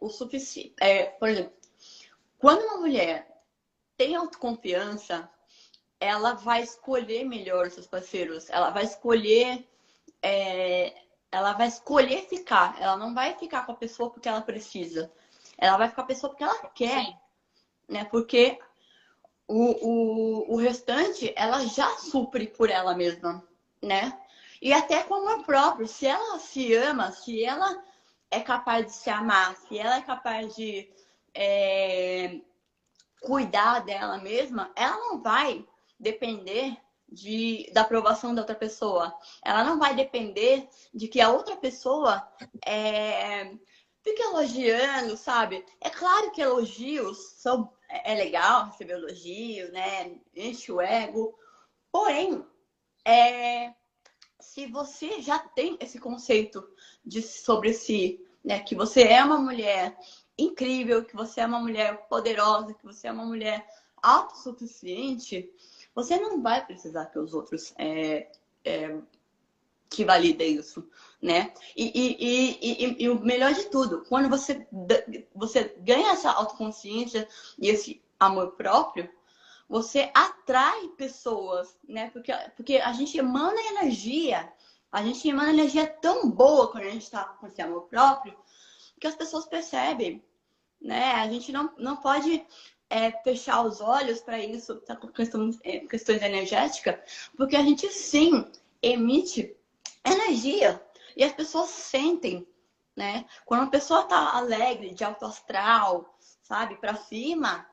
o suficiente. Por exemplo, quando uma mulher tem autoconfiança, ela vai escolher melhor os seus parceiros. Ela vai escolher. Ela vai escolher ficar. Ela não vai ficar com a pessoa porque ela precisa. Ela vai ficar com a pessoa porque ela quer. Sim. Né? Porque o restante, ela já supre por ela mesma, né? E até com o amor próprio. Se ela se ama, se ela é capaz de se amar, se ela é capaz de cuidar dela mesma, ela não vai depender da aprovação da outra pessoa. Ela não vai depender de que a outra pessoa fique elogiando, sabe? É claro que elogios é legal receber elogio, né? Enche o ego. Porém, se você já tem esse conceito sobre si, né? Que você é uma mulher incrível, que você é uma mulher poderosa, que você é uma mulher autossuficiente, você não vai precisar que os outros te validem isso, né? E o melhor de tudo, quando você ganha essa autoconsciência e esse amor próprio, você atrai pessoas, né? Porque a gente emana energia. A gente emana energia tão boa quando a gente está com esse amor próprio que as pessoas percebem, né? A gente não pode fechar os olhos para isso, tá, com questões energéticas, porque a gente sim emite energia e as pessoas sentem, né? Quando uma pessoa tá alegre, de alto astral, sabe, para cima,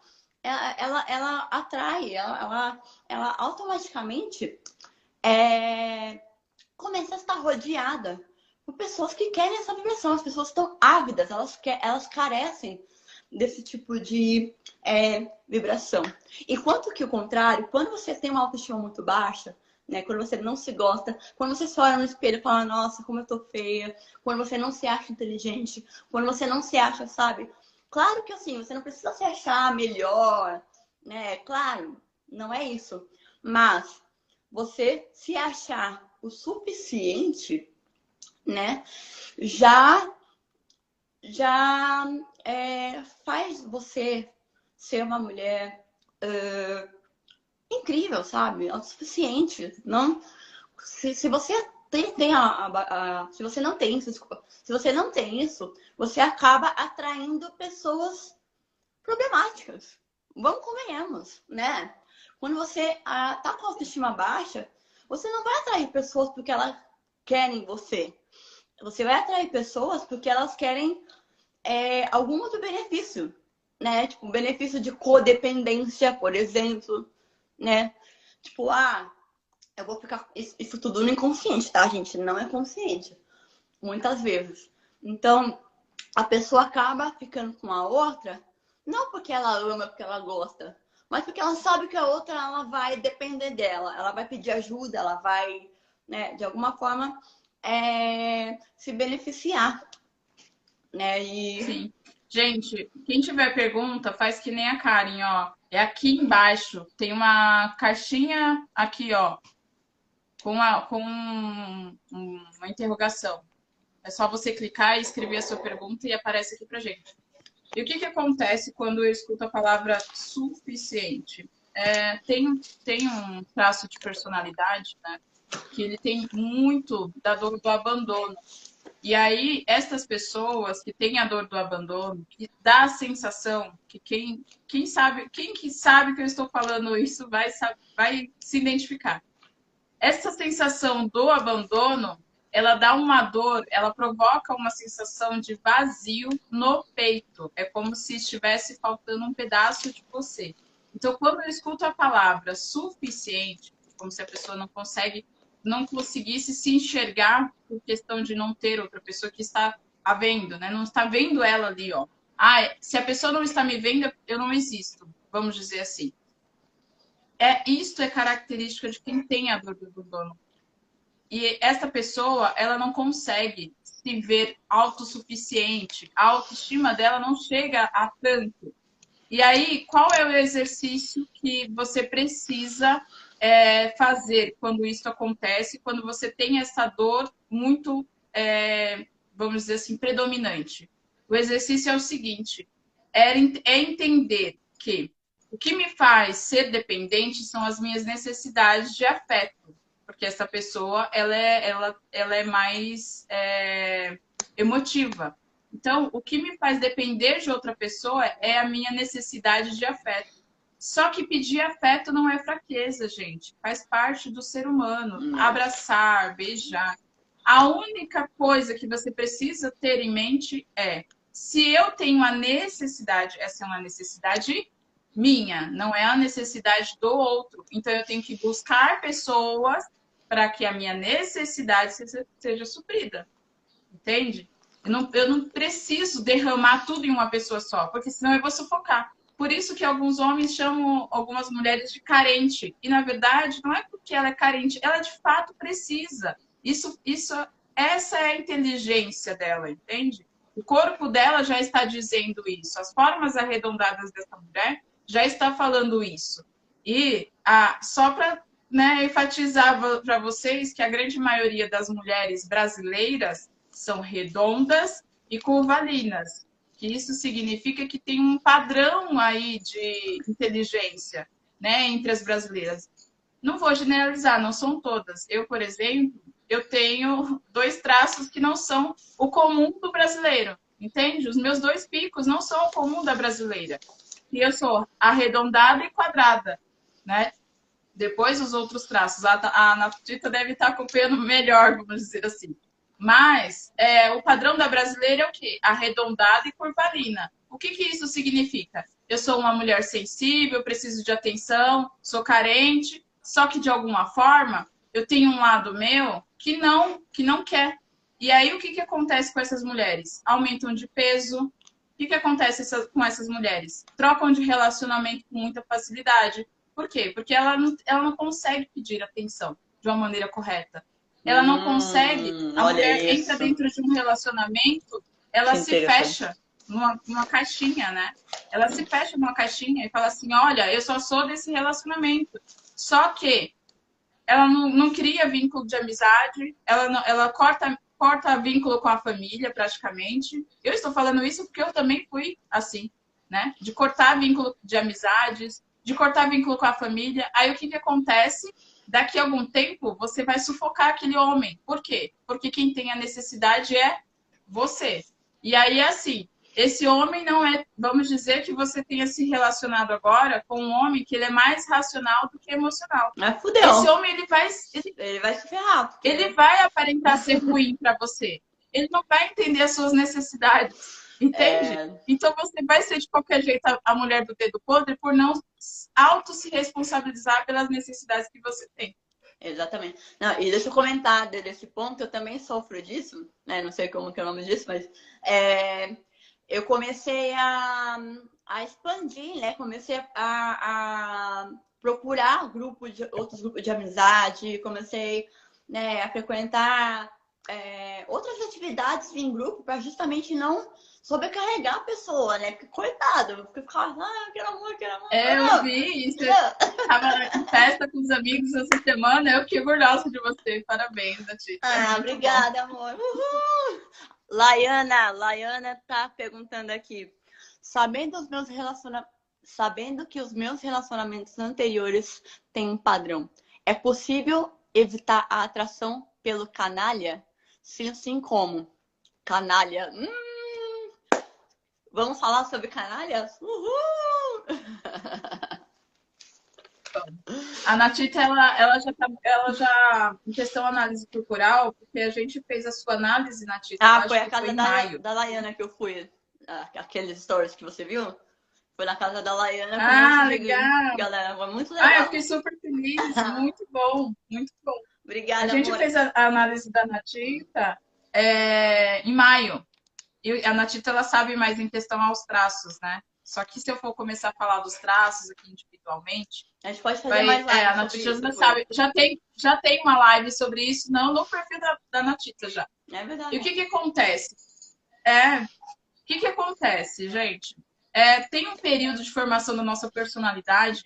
ela atrai, ela automaticamente começa a estar rodeada por pessoas que querem essa vibração. As pessoas estão ávidas, elas carecem desse tipo de vibração. Enquanto que o contrário, quando você tem uma autoestima muito baixa, né, quando você não se gosta, quando você se olha no espelho e fala, nossa, como eu tô feia, quando você não se acha inteligente, quando você não se acha, sabe? Claro que assim, você não precisa se achar melhor, né? Claro, não é isso. Mas você se achar o suficiente, né? Já faz você ser uma mulher incrível, sabe? Autossuficiente. Não, se você se você não tem isso, desculpa, se você não tem isso, você acaba atraindo pessoas problemáticas. Vamos convenhamos, né? Quando você tá com a autoestima baixa, você não vai atrair pessoas porque elas querem você. Você vai atrair pessoas porque elas querem algum outro benefício, né? Tipo, benefício de codependência, por exemplo, né? Tipo, eu vou ficar... Isso tudo no inconsciente, tá, gente? Não é consciente. Muitas vezes. Então, a pessoa acaba ficando com a outra, não porque ela ama, porque ela gosta, mas porque ela sabe que a outra ela vai depender dela. Ela vai pedir ajuda, ela vai, né, de alguma forma, se beneficiar, né? E Sim. Gente, quem tiver pergunta, faz que nem a Karen, ó. É aqui embaixo. Tem uma caixinha aqui, ó, com uma interrogação. É só você clicar e escrever a sua pergunta e aparece aqui pra gente. E o que acontece quando eu escuto a palavra suficiente? Tem um traço de personalidade, né? Que ele tem muito da dor do abandono. E aí, essas pessoas que têm a dor do abandono, que dá a sensação que quem sabe, quem que sabe que eu estou falando isso vai se identificar. Essa sensação do abandono, ela dá uma dor, ela provoca uma sensação de vazio no peito. É como se estivesse faltando um pedaço de você. Então, quando eu escuto a palavra suficiente, como se a pessoa não conseguisse se enxergar por questão de não ter outra pessoa que está a vendo, né? Não está vendo ela ali, ó. Ah, se a pessoa não está me vendo, eu não existo, vamos dizer assim. Isto é característica de quem tem a dor do abandono. E essa pessoa, ela não consegue se ver autossuficiente. A autoestima dela não chega a tanto. E aí, qual é o exercício que você precisa fazer quando isso acontece, quando você tem essa dor muito, vamos dizer assim, predominante? O exercício é o seguinte: é entender que o que me faz ser dependente são as minhas necessidades de afeto, porque essa pessoa ela é mais emotiva. Então, o que me faz depender de outra pessoa é a minha necessidade de afeto. Só que pedir afeto não é fraqueza, gente. Faz parte do ser humano. Abraçar, beijar. A única coisa que você precisa ter em mente é: se eu tenho a necessidade, essa é uma necessidade minha, não é a necessidade do outro. Então, eu tenho que buscar pessoas para que a minha necessidade seja suprida. Entende? Eu não preciso derramar tudo em uma pessoa só, porque senão eu vou sufocar. Por isso que alguns homens chamam algumas mulheres de carente. E, na verdade, não é porque ela é carente, ela de fato precisa. Essa é a inteligência dela, entende? O corpo dela já está dizendo isso. As formas arredondadas dessa mulher já está falando isso. E só para enfatizar para vocês que a grande maioria das mulheres brasileiras são redondas e curvalinas, que isso significa que tem um padrão aí de inteligência, né, entre as brasileiras. Não vou generalizar, não são todas. Eu, por exemplo, eu tenho 2 traços que não são o comum do brasileiro, entende? Os meus 2 picos não são o comum da brasileira. E eu sou arredondada e quadrada, né? Depois os outros traços. A Natita deve estar acompanhando melhor, vamos dizer assim. Mas o padrão da brasileira é o quê? Arredondada e curvalina. O que isso significa? Eu sou uma mulher sensível, preciso de atenção, sou carente, só que de alguma forma eu tenho um lado meu que não quer. E aí o que acontece com essas mulheres? Aumentam de peso. O que acontece com essas mulheres? Trocam de relacionamento com muita facilidade. Por quê? Porque ela não consegue pedir atenção de uma maneira correta. Ela não consegue. A mulher entra dentro de um relacionamento, ela se fecha numa caixinha, né? Ela se fecha numa caixinha e fala assim: olha, eu só sou desse relacionamento. Só que ela não cria vínculo de amizade, ela corta vínculo com a família, praticamente. Eu estou falando isso porque eu também fui assim, né? De cortar vínculo de amizades, de cortar vínculo com a família. Aí o que acontece? Daqui a algum tempo, você vai sufocar aquele homem. Por quê? Porque quem tem a necessidade é você. E aí é assim, esse homem não é... Vamos dizer que você tenha se relacionado agora com um homem que ele é mais racional do que emocional. Mas fudeu. Esse homem, ele vai se ferrar. Porque... Ele vai aparentar ser ruim para você. Ele não vai entender as suas necessidades. Entende? Então você vai ser de qualquer jeito a mulher do dedo podre por não se responsabilizar pelas necessidades que você tem. Exatamente. Não, e deixa eu comentar desse ponto, eu também sofro disso, né? Não sei como que é o nome disso, mas eu comecei a expandir, né? Comecei a procurar outros grupos de amizade, comecei, né, a frequentar outras atividades em grupo para justamente não sobrecarregar a pessoa, né? Porque, coitado, porque ficava, quero amor, Eu vi, você estava em festa com os amigos essa semana, eu fiquei orgulhosa de você. Parabéns, Natita. É muito bom. Obrigada, amor. Uhul. Laiana tá perguntando aqui. Sabendo que os meus relacionamentos anteriores têm um padrão, é possível evitar a atração pelo canalha? Se sim, como? Canalha. Vamos falar sobre canalhas? Uhul! A Natita, ela já, em questão análise corporal, porque a gente fez a sua análise, Natita, eu Foi acho a que casa foi em maio. da Laiana que eu fui. Aqueles stories que você viu? Foi na casa da Laiana com um Ah, monte de legal. galera. Foi muito Eu legal. fiquei super feliz, muito bom, muito bom. A Obrigada, gente amor. fez a análise da Natita em maio. E a Natita, ela sabe mais em questão aos traços, né? Só que se eu for começar a falar dos traços aqui individualmente, A gente pode fazer mais a live sobre Natita isso já depois. sabe, já tem uma live sobre isso, não no perfil da Natita já. É verdade. E o que acontece? O que acontece, gente? Tem um período de formação da nossa personalidade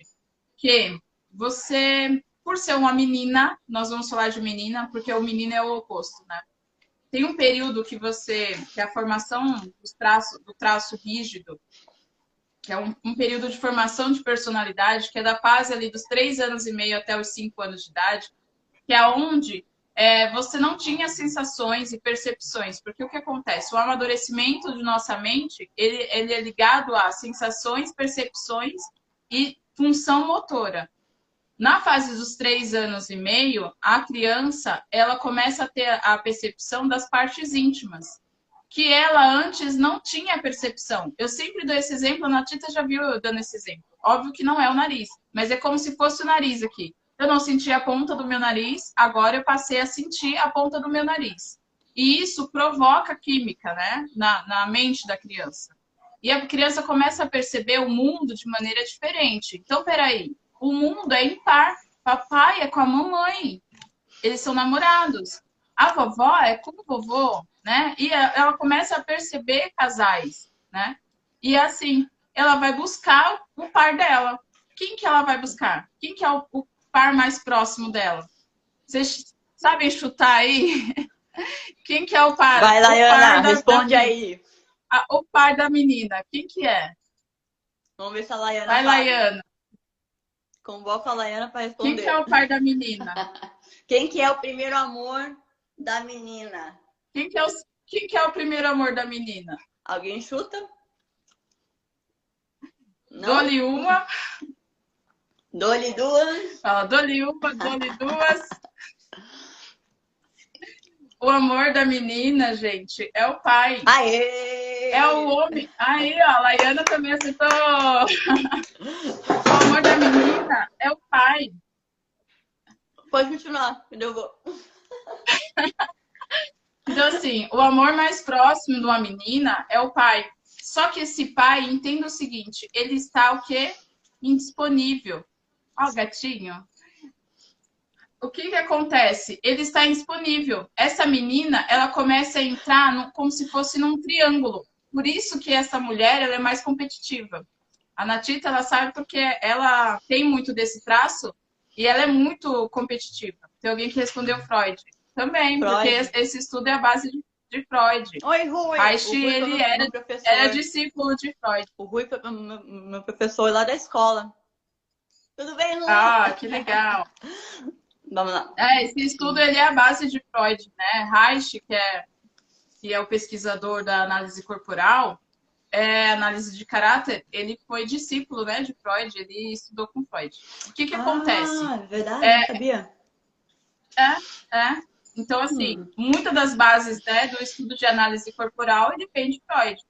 que você, por ser uma menina, nós vamos falar de menina, porque o menino é o oposto, né? Tem um período que é a formação do traço rígido, que é um período de formação de personalidade, que é da fase ali dos 3 anos e meio até os 5 anos de idade, que é onde você não tinha sensações e percepções, porque o que acontece? O amadurecimento de nossa mente, ele é ligado a sensações, percepções e função motora. Na fase dos 3 anos e meio, a criança, ela começa a ter a percepção das partes íntimas, que ela antes não tinha percepção. Eu sempre dou esse exemplo, a Natita já viu eu dando esse exemplo. Óbvio que não é o nariz, mas é como se fosse o nariz aqui. Eu não sentia a ponta do meu nariz, agora eu passei a sentir a ponta do meu nariz. E isso provoca química, né, na mente da criança. E a criança começa a perceber o mundo de maneira diferente. Então, peraí, o mundo é impar. Papai é com a mamãe. Eles são namorados. A vovó é com o vovô, né? E ela começa a perceber casais, né? E assim, ela vai buscar o par dela. Quem que ela vai buscar? Quem que é o par mais próximo dela? Vocês sabem chutar aí? Quem que é o par? Vai, Laiana, responde aí. O par da menina. Quem que é? Vamos ver se a Laiana vai, sabe. Laiana. Convoca a Laiana para responder. Quem que é o par da menina? Quem que é o primeiro amor da menina? Quem que é o primeiro amor da menina? Alguém chuta? Dou-lhe uma. Dou-lhe duas. Fala, dou-lhe uma, dou-lhe duas. O amor da menina, gente, é o pai. Aê! É o homem. Aí, ó, a Laiana também acertou. O amor da menina é o pai. Pode continuar, eu vou. Então, assim, o amor mais próximo de uma menina é o pai. Só que esse pai, entenda o seguinte, ele está o quê? Indisponível. Ó, o gatinho. O que acontece? Ele está indisponível. Essa menina, ela começa a entrar como se fosse num triângulo. Por isso que essa mulher, ela é mais competitiva. A Natita, ela sabe porque ela tem muito desse traço e ela é muito competitiva. Tem alguém que respondeu Freud. Também, Freud. Porque esse estudo é a base de Freud. Oi, Rui. Reich, ele era discípulo de Freud. O Rui foi meu professor lá da escola. Tudo bem, Rui? Ah, que legal. Vamos lá. Esse estudo ele é a base de Freud, né? Reich, que é o pesquisador da análise corporal, análise de caráter, ele foi discípulo, né, de Freud, ele estudou com Freud. O que acontece? Ah, verdade, não sabia. Então, assim, muitas das bases, né, do estudo de análise corporal, ele vem de Freud.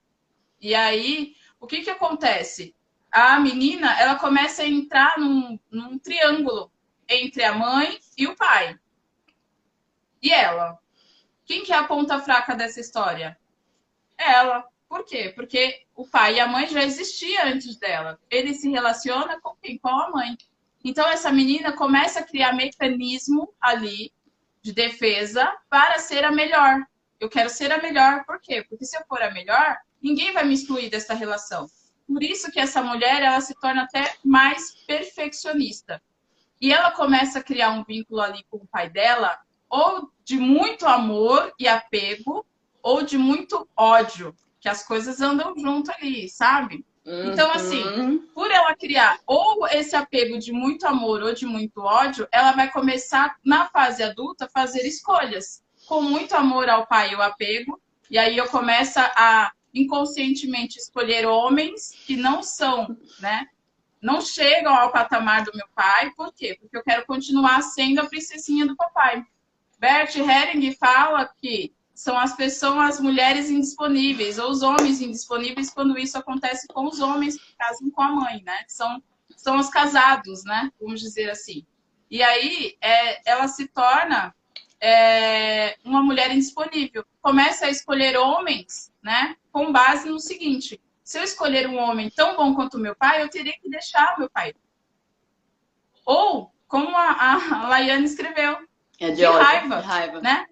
E aí, o que acontece? A menina, ela começa a entrar num triângulo entre a mãe e o pai. E ela? Quem que é a ponta fraca dessa história? Ela. Por quê? Porque o pai e a mãe já existiam antes dela. Ele se relaciona com quem? Com a mãe. Então, essa menina começa a criar mecanismo ali de defesa para ser a melhor. Eu quero ser a melhor. Por quê? Porque se eu for a melhor, ninguém vai me excluir dessa relação. Por isso que essa mulher, ela se torna até mais perfeccionista. E ela começa a criar um vínculo ali com o pai dela, ou de muito amor e apego, ou de muito ódio, que as coisas andam junto ali, sabe? Então, assim, por ela criar ou esse apego de muito amor ou de muito ódio, ela vai começar, na fase adulta, a fazer escolhas. Com muito amor ao pai e o apego, e aí eu começo a inconscientemente escolher homens que não são, né? Não chegam ao patamar do meu pai. Por quê? Porque eu quero continuar sendo a princesinha do papai. Bert Helling fala que são as mulheres indisponíveis ou os homens indisponíveis quando isso acontece com os homens que casam com a mãe, né? São os casados, né? Vamos dizer assim. E aí ela se torna uma mulher indisponível. Começa a escolher homens, né? Com base no seguinte: se eu escolher um homem tão bom quanto o meu pai, eu teria que deixar o meu pai. Ou, como a Laiane escreveu, de raiva, né?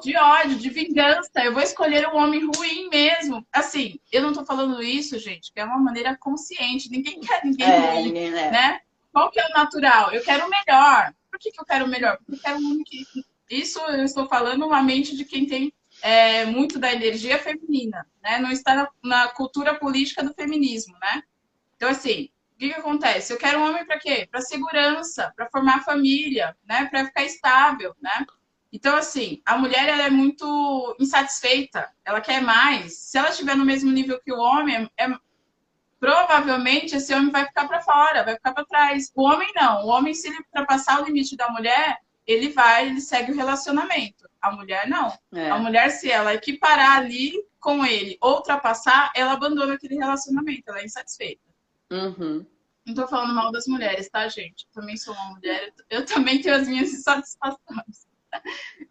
De ódio, de vingança. Eu vou escolher um homem ruim mesmo. Assim, eu não tô falando isso, gente, que é uma maneira consciente. Ninguém quer ninguém ruim, né? Qual que é o natural? Eu quero o melhor. Por que eu quero o melhor? Porque eu quero um homem que... Isso eu estou falando uma mente de quem tem muito da energia feminina, né? Não está na cultura política do feminismo, né? Então, assim, o que acontece? Eu quero um homem para quê? Para segurança, para formar família, né? Para ficar estável, né? Então, assim, a mulher ela é muito insatisfeita, ela quer mais. Se ela estiver no mesmo nível que o homem, provavelmente esse homem vai ficar para fora, vai ficar para trás. O homem não. O homem, se ele ultrapassar o limite da mulher, ele segue o relacionamento. A mulher não. A mulher, se ela equiparar ali com ele, ou ultrapassar, ela abandona aquele relacionamento, ela é insatisfeita. Uhum. Não tô falando mal das mulheres, tá, gente? Eu também sou uma mulher, eu também tenho as minhas insatisfações.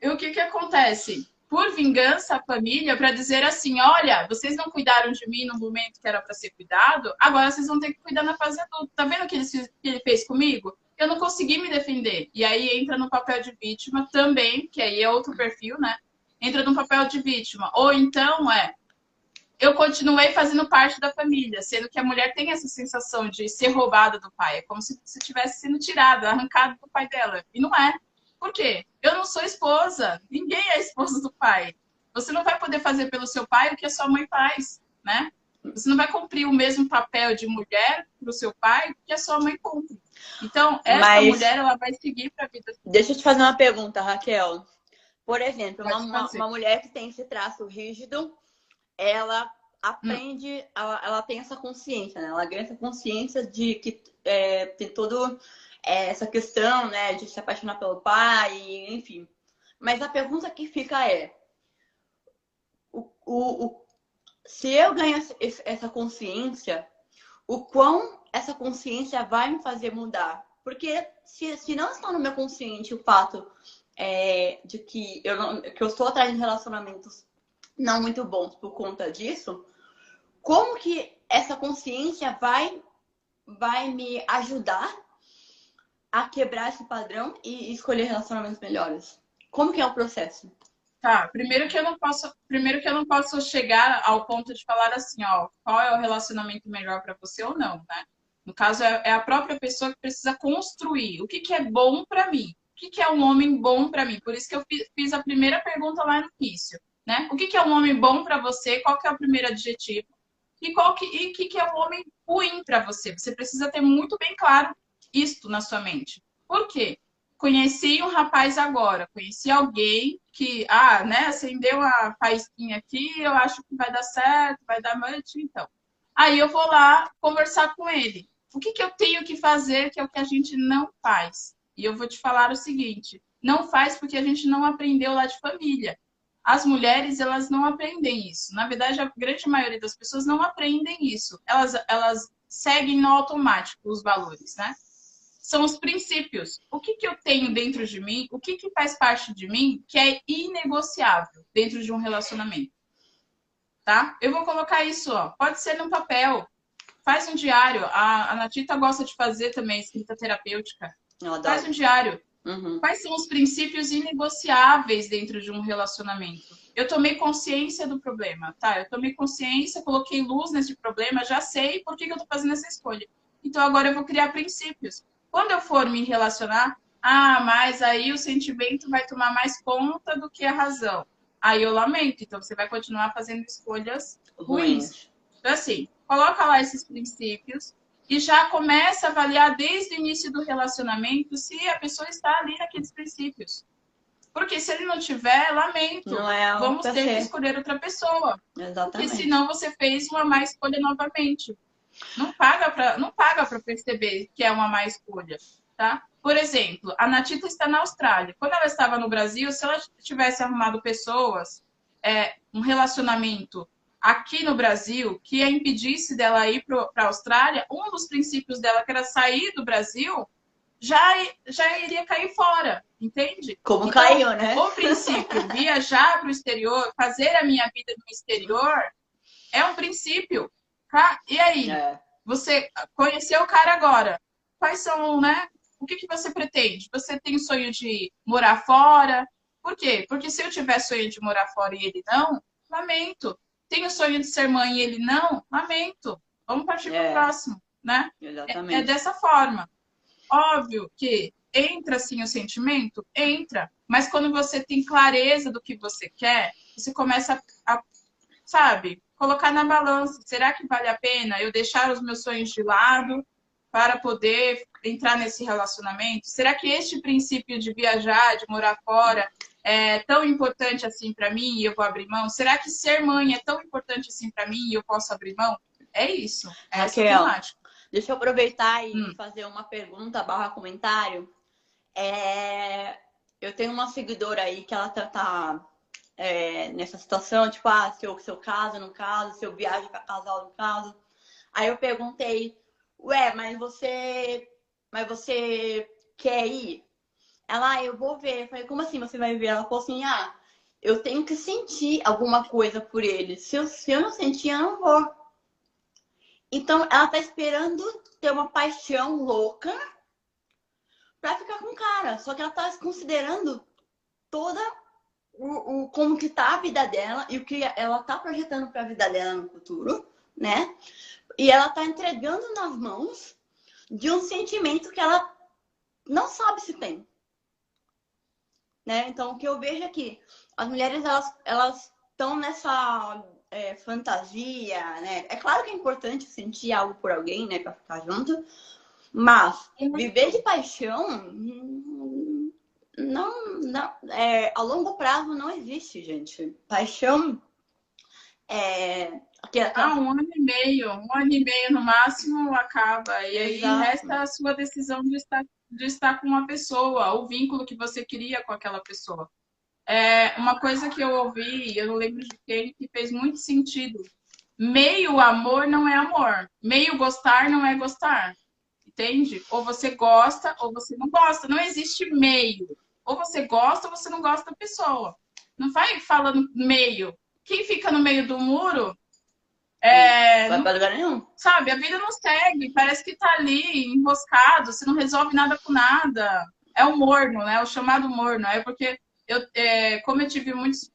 E o que acontece? Por vingança, a família, para dizer assim: olha, vocês não cuidaram de mim no momento que era para ser cuidado, agora vocês vão ter que cuidar na fase adulta. Tá vendo o que ele fez comigo? Eu não consegui me defender. E aí entra no papel de vítima também, que aí é outro perfil, né? Entra no papel de vítima. Ou então eu continuei fazendo parte da família, sendo que a mulher tem essa sensação de ser roubada do pai. É como se tivesse sendo tirada, arrancada do pai dela. E não é. Por quê? Eu não sou esposa. Ninguém é esposa do pai. Você não vai poder fazer pelo seu pai o que a sua mãe faz, né? Você não vai cumprir o mesmo papel de mulher para o seu pai que a sua mãe cumpre. Então, essa mulher, ela vai seguir para a vida. Deixa eu te fazer uma pergunta, Raquel. Por exemplo, uma mulher que tem esse traço rígido, ela aprende, ela tem essa consciência, né? Ela ganha essa consciência de que tem todo essa questão, né, de se apaixonar pelo pai, enfim. Mas a pergunta que fica se eu ganhar essa consciência, o quão essa consciência vai me fazer mudar? Porque se não está no meu consciente o fato de que eu estou atrás de relacionamentos não muito bons por conta disso, como que essa consciência vai me ajudar a quebrar esse padrão e escolher relacionamentos melhores? Como que é o processo? Tá, primeiro que eu não posso chegar ao ponto de falar assim, ó, qual é o relacionamento melhor para você ou não, né? No caso, é a própria pessoa que precisa construir. O que é bom para mim? O que é um homem bom para mim? Por isso que eu fiz a primeira pergunta lá no início, né? O que é um homem bom para você? Qual que é o primeiro adjetivo? E o que é um homem ruim para você? Você precisa ter muito bem claro isto na sua mente. Por quê? Conheci um rapaz agora, conheci alguém que, né, acendeu a faísquinha aqui, eu acho que vai dar certo, vai dar match, então. Aí eu vou lá conversar com ele. O que eu tenho que fazer, que é o que a gente não faz? E eu vou te falar o seguinte, não faz porque a gente não aprendeu lá de família. As mulheres, elas não aprendem isso. Na verdade, a grande maioria das pessoas não aprendem isso. Elas seguem no automático os valores, né? São os princípios. O que eu tenho dentro de mim, o que faz parte de mim que é inegociável dentro de um relacionamento. Tá? Eu vou colocar isso, ó. Pode ser num papel. Faz um diário. A Natita gosta de fazer também escrita terapêutica. Faz um diário. Uhum. Quais são os princípios inegociáveis dentro de um relacionamento? Eu tomei consciência do problema, tá? Eu tomei consciência, coloquei luz nesse problema, já sei por que eu tô fazendo essa escolha. Então agora eu vou criar princípios. Quando eu for me relacionar, mas aí o sentimento vai tomar mais conta do que a razão. Aí eu lamento, então você vai continuar fazendo escolhas ruins. Então, assim, coloca lá esses princípios e já começa a avaliar desde o início do relacionamento se a pessoa está ali naqueles princípios. Porque se ele não tiver, lamento. Não é vamos ter que escolher outra pessoa. Exatamente. Porque senão você fez uma má escolha novamente. Não paga para perceber que é uma má escolha, tá? Por exemplo, a Natita está na Austrália. Quando ela estava no Brasil, se ela tivesse arrumado pessoas, um relacionamento aqui no Brasil que a impedisse dela ir para a Austrália, um dos princípios dela, que era sair do Brasil, já iria cair fora, entende? Como então, caiu, né? O princípio, viajar para o exterior, fazer a minha vida no exterior, é um princípio, tá? E aí? Você conheceu o cara agora. Quais são, né? O que você pretende? Você tem o sonho de morar fora? Por quê? Porque se eu tiver sonho de morar fora e ele não, lamento. Tenho sonho de ser mãe e ele não, lamento. Vamos partir para o próximo, né? Exatamente. É dessa forma. Óbvio que entra sim o sentimento, entra. Mas quando você tem clareza do que você quer, você começa a sabe, colocar na balança. Será que vale a pena eu deixar os meus sonhos de lado para poder entrar nesse relacionamento? Será que este princípio de viajar, de morar fora, é tão importante assim para mim e eu vou abrir mão? Será que ser mãe é tão importante assim para mim e eu posso abrir mão? É isso. É essa temática. Deixa eu aproveitar e fazer uma pergunta / comentário. Eu tenho uma seguidora aí que ela tá nessa situação, tipo, se eu caso, não caso, se eu viajo para casal, não caso. Aí eu perguntei, mas você quer ir? Ela, eu vou ver. Eu falei, como assim você vai ver? Ela falou assim, eu tenho que sentir alguma coisa por ele. Se eu não sentir, eu não vou. Então, ela tá esperando ter uma paixão louca pra ficar com o cara. Só que ela tá considerando toda como que tá a vida dela e o que ela tá projetando para a vida dela no futuro, né? E ela tá entregando nas mãos de um sentimento que ela não sabe se tem, né? Então, o que eu vejo é que as mulheres, elas estão nessa fantasia, né? É claro que é importante sentir algo por alguém, né? Pra ficar junto, mas viver de paixão... Não, a longo prazo não existe, gente. Paixão um ano e meio no máximo acaba. E aí resta a sua decisão de estar com uma pessoa, o vínculo que você cria com aquela pessoa. Uma coisa que eu ouvi, eu não lembro de quem, que fez muito sentido. Meio amor não é amor. Meio gostar não é gostar. Entende? Ou você gosta ou você não gosta. Não existe meio. Ou você gosta ou você não gosta da pessoa. Não vai falando meio. Quem fica no meio do muro... não vai pra lugar nenhum. Sabe, a vida não segue. Parece que tá ali, enroscado. Você não resolve nada com nada. É o morno, né? O chamado morno. É porque, como eu tive muitos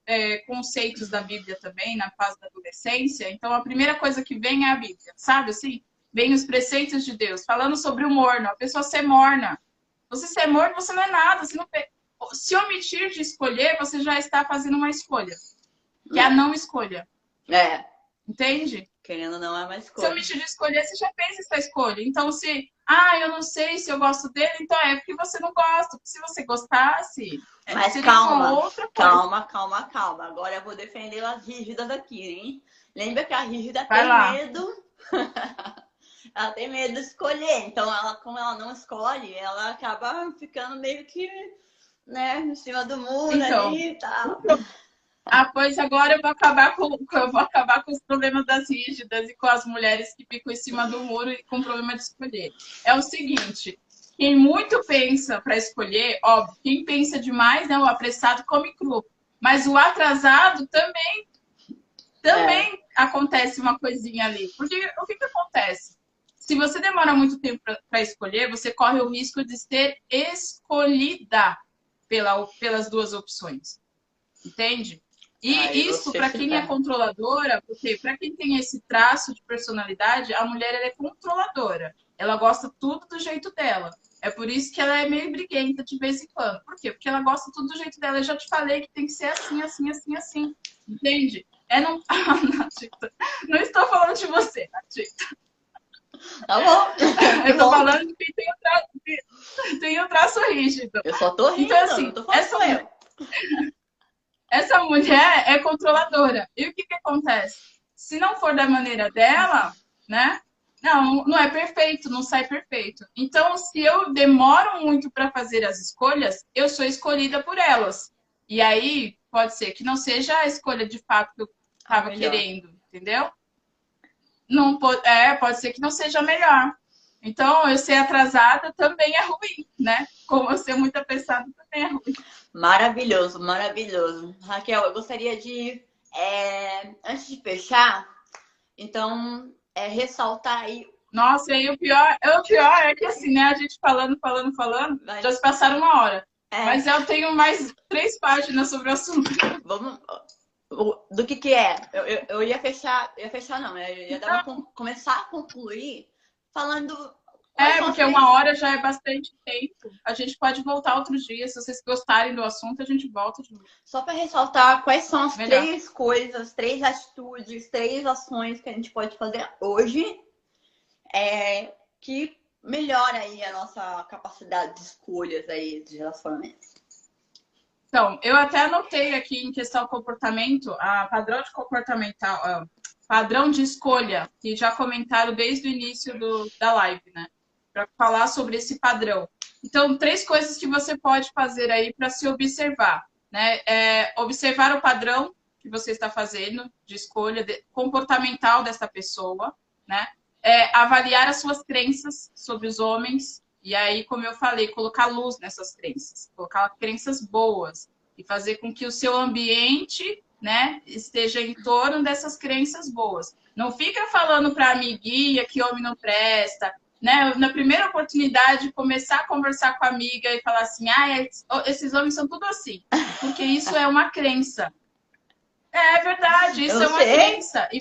conceitos da Bíblia também, na fase da adolescência, então a primeira coisa que vem é a Bíblia. Sabe assim? Vem os preceitos de Deus, falando sobre o morno. A pessoa ser morna. Você ser morno, você não é nada. Você não... Se omitir de escolher, você já está fazendo uma escolha. Que é a não escolha. Entende? Querendo ou não, é uma escolha. Se omitir de escolher, você já fez essa escolha. Então, eu não sei se eu gosto dele, então é porque você não gosta. Porque se você gostasse, mas calma. Agora eu vou defender as rígidas aqui, hein? Lembra que a rígida tem medo. Ela tem medo de escolher. Então, como ela não escolhe, ela acaba ficando meio que, né, em cima do muro ali e tal. Pois agora eu vou acabar com os problemas das rígidas e com as mulheres que ficam em cima do muro e com problema de escolher. É o seguinte, quem muito pensa para escolher, óbvio, quem pensa demais, né, o apressado come cru. Mas o atrasado também acontece uma coisinha ali. Porque o que acontece? se você demora muito tempo para escolher, você corre o risco de ser escolhida pelas duas opções. Entende? Aí E isso, você para se quem é ferra. controladora, porque para quem tem esse traço de personalidade, a mulher ela é controladora. Ela gosta tudo do jeito dela. É por isso que ela é meio briguenta de vez em quando. Por quê? Porque ela gosta tudo do jeito dela. Eu já te falei que tem que ser assim, assim, assim, assim. Entende? É não. Natita, não estou falando de você, Natita. Tá bom, Eu que estou bom. falando de quem tem o traço rígido. Eu só tô Então, rindo, não assim, tô falando sou eu. essa mulher é controladora. E o que que acontece? Se não for da maneira dela, né? Não é perfeito, não sai perfeito. Então, se eu demoro muito para fazer as escolhas, eu sou escolhida por elas. E aí, pode ser que não seja a escolha de fato que eu A estava melhor. querendo, entendeu? Não, pode ser que não seja a melhor. Então, eu ser atrasada também é ruim, né? Como eu ser muito apressada também é ruim. Maravilhoso, maravilhoso. Raquel, eu gostaria de, antes de fechar, então, ressaltar aí. Nossa, e o pior é que assim, né? A gente falando, Vai, já se passaram 1 hora. é, Mas eu tenho mais 3 páginas sobre o assunto. vamos. Do que é? Eu ia fechar não, eu ia dar começar a concluir falando quais são as Porque três. 1 hora já é bastante tempo. A gente pode voltar outros dias. Se vocês gostarem do assunto, a gente volta de novo. Só para ressaltar quais são as Melhor. três coisas, três atitudes, três ações que a gente pode fazer hoje que melhora aí a nossa capacidade de escolhas aí de relacionamento. Então, eu até anotei aqui em questão comportamento, a padrão de comportamental, padrão de escolha, que já comentaram desde o início da live, né? Para falar sobre esse padrão. Então, 3 coisas que você pode fazer aí para se observar, né? Observar o padrão que você está fazendo de escolha comportamental dessa pessoa, né? Avaliar as suas crenças sobre os homens, e aí, como eu falei, colocar luz nessas crenças, colocar crenças boas e fazer com que o seu ambiente, né, esteja em torno dessas crenças boas. Não fica falando para a amiguinha que homem não presta, né? Na primeira oportunidade, começar a conversar com a amiga e falar assim, esses homens são tudo assim, porque isso é uma crença. É verdade, isso Eu é uma sei. crença. E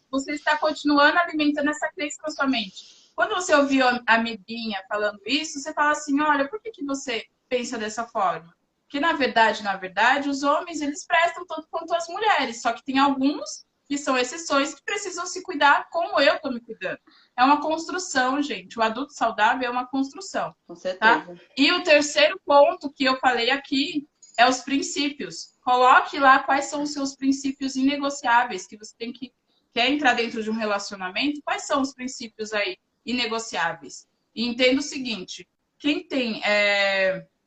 você está continuando alimentando essa crença na sua mente. Quando você ouviu a amiguinha falando isso, você fala assim, olha, por que você pensa dessa forma? Porque, na verdade, os homens, eles prestam tanto quanto as mulheres. Só que tem alguns que são exceções que precisam se cuidar como eu estou me cuidando. É uma construção, gente. O adulto saudável é uma construção. Com Tá? certeza. E o terceiro ponto que eu falei aqui é os princípios. Coloque lá quais são os seus princípios inegociáveis que você tem que quer entrar dentro de um relacionamento. Quais são os princípios aí inegociáveis? E entenda o seguinte: quem tem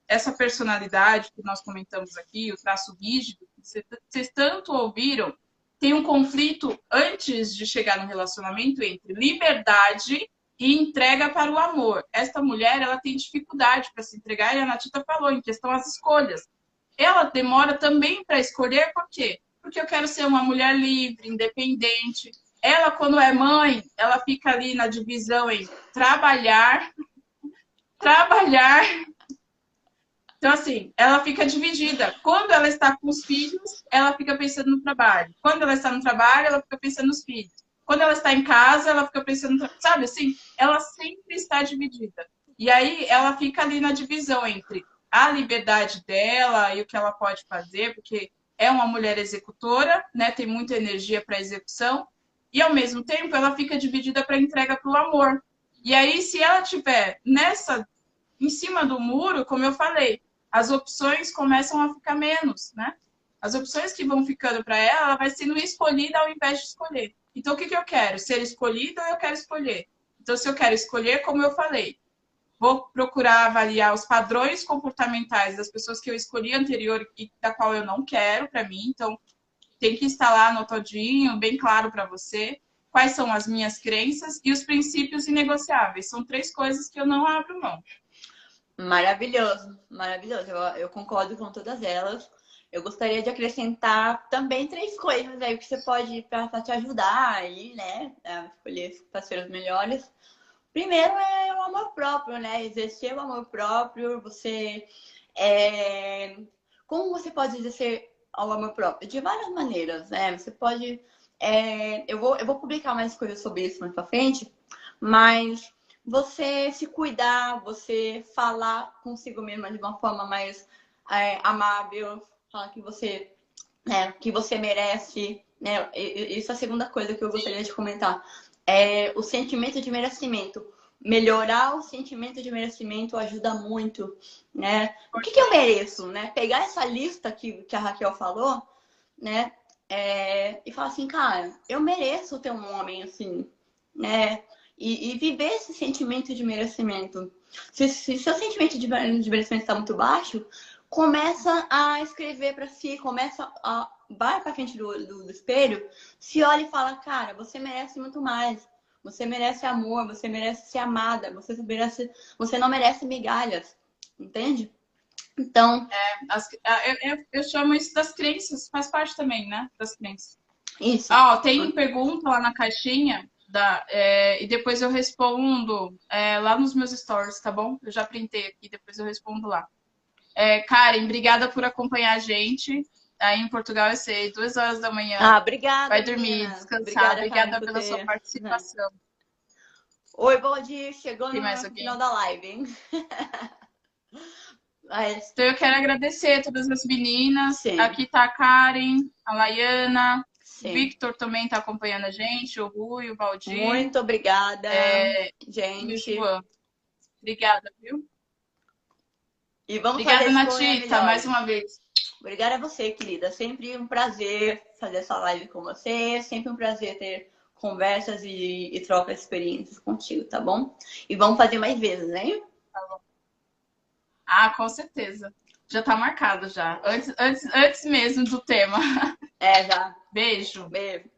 essa personalidade que nós comentamos aqui, o traço rígido, que vocês tanto ouviram, tem um conflito antes de chegar no relacionamento entre liberdade e entrega para o amor. Esta mulher, ela tem dificuldade para se entregar, e a Natita falou em questão às escolhas. Ela demora também para escolher, por quê? Porque eu quero ser uma mulher livre, independente. Ela, quando é mãe, ela fica ali na divisão em trabalhar, trabalhar. Então, assim, ela fica dividida. Quando ela está com os filhos, ela fica pensando no trabalho. Quando ela está no trabalho, ela fica pensando nos filhos. Quando ela está em casa, ela fica pensando no trabalho. Sabe assim? Ela sempre está dividida. E aí ela fica ali na divisão entre a liberdade dela e o que ela pode fazer, porque é uma mulher executora, né? Tem muita energia para execução. E ao mesmo tempo ela fica dividida para entrega para o amor. E aí, se ela tiver em cima do muro, como eu falei, as opções começam a ficar menos, né? As opções que vão ficando para ela, ela vai sendo escolhida ao invés de escolher. Então, o que eu quero? Ser escolhida ou eu quero escolher? Então, se eu quero escolher, como eu falei, vou procurar avaliar os padrões comportamentais das pessoas que eu escolhi anterior e da qual eu não quero para mim. Então, tem que estar lá anotadinho, bem claro para você. Quais são as minhas crenças e os princípios inegociáveis. São 3 coisas que eu não abro mão. Maravilhoso, maravilhoso. Eu concordo com todas elas. eu gostaria de acrescentar também 3 coisas aí que você pode para te ajudar aí, né? A escolher parceiros melhores. Primeiro é o amor próprio, né? Exercer o amor próprio, você. É... Como você pode exercer o amor próprio? De várias maneiras, né? Você pode. Eu vou publicar mais coisas sobre isso mais pra frente, mas você se cuidar, você falar consigo mesma de uma forma mais amável, falar que você merece, né? Isso é a segunda coisa que eu gostaria de comentar. É o sentimento de merecimento. Melhorar o sentimento de merecimento ajuda muito, né? O que eu mereço, né? Pegar essa lista que a Raquel falou, né? E falar assim, cara, eu mereço ter um homem assim, né? E viver esse sentimento de merecimento. Se seu sentimento de merecimento está muito baixo, começa a escrever para si, vai para frente do espelho, se olha e fala, cara, você merece muito mais. Você merece amor, você merece ser amada, você não merece migalhas, entende? Então, Eu chamo isso das crenças, faz parte também, né? Das crenças. isso. Tem pergunta lá na caixinha e depois eu respondo lá nos meus stories, tá bom? Eu já printei aqui, depois eu respondo lá. Karen, obrigada por acompanhar a gente. Aí em Portugal eu sei, 2 horas da manhã. Obrigada, Vai dormir, menina. descansar. Obrigada, Karen, Obrigada por pela sua ter. participação. Oi, bom dia. Chegou Tem mais no alguém? final da live, hein? Mas, Então eu quero agradecer a todas as meninas. sim, Aqui tá a Karen, a Laiana, o sim. Victor também está acompanhando a gente, o Rui, o Valdir Muito obrigada, e o gente. João. Obrigada, viu? E vamos fazer Obrigada, escolhas Natita, mais melhores. uma vez. Obrigada a você, querida. Sempre um prazer fazer essa live com você. Sempre um prazer ter conversas e trocar experiências contigo, tá bom? E vamos fazer mais vezes, hein? Tá bom. Ah, com certeza. Já tá marcado já. Antes mesmo do tema. Já. Beijo. Beijo.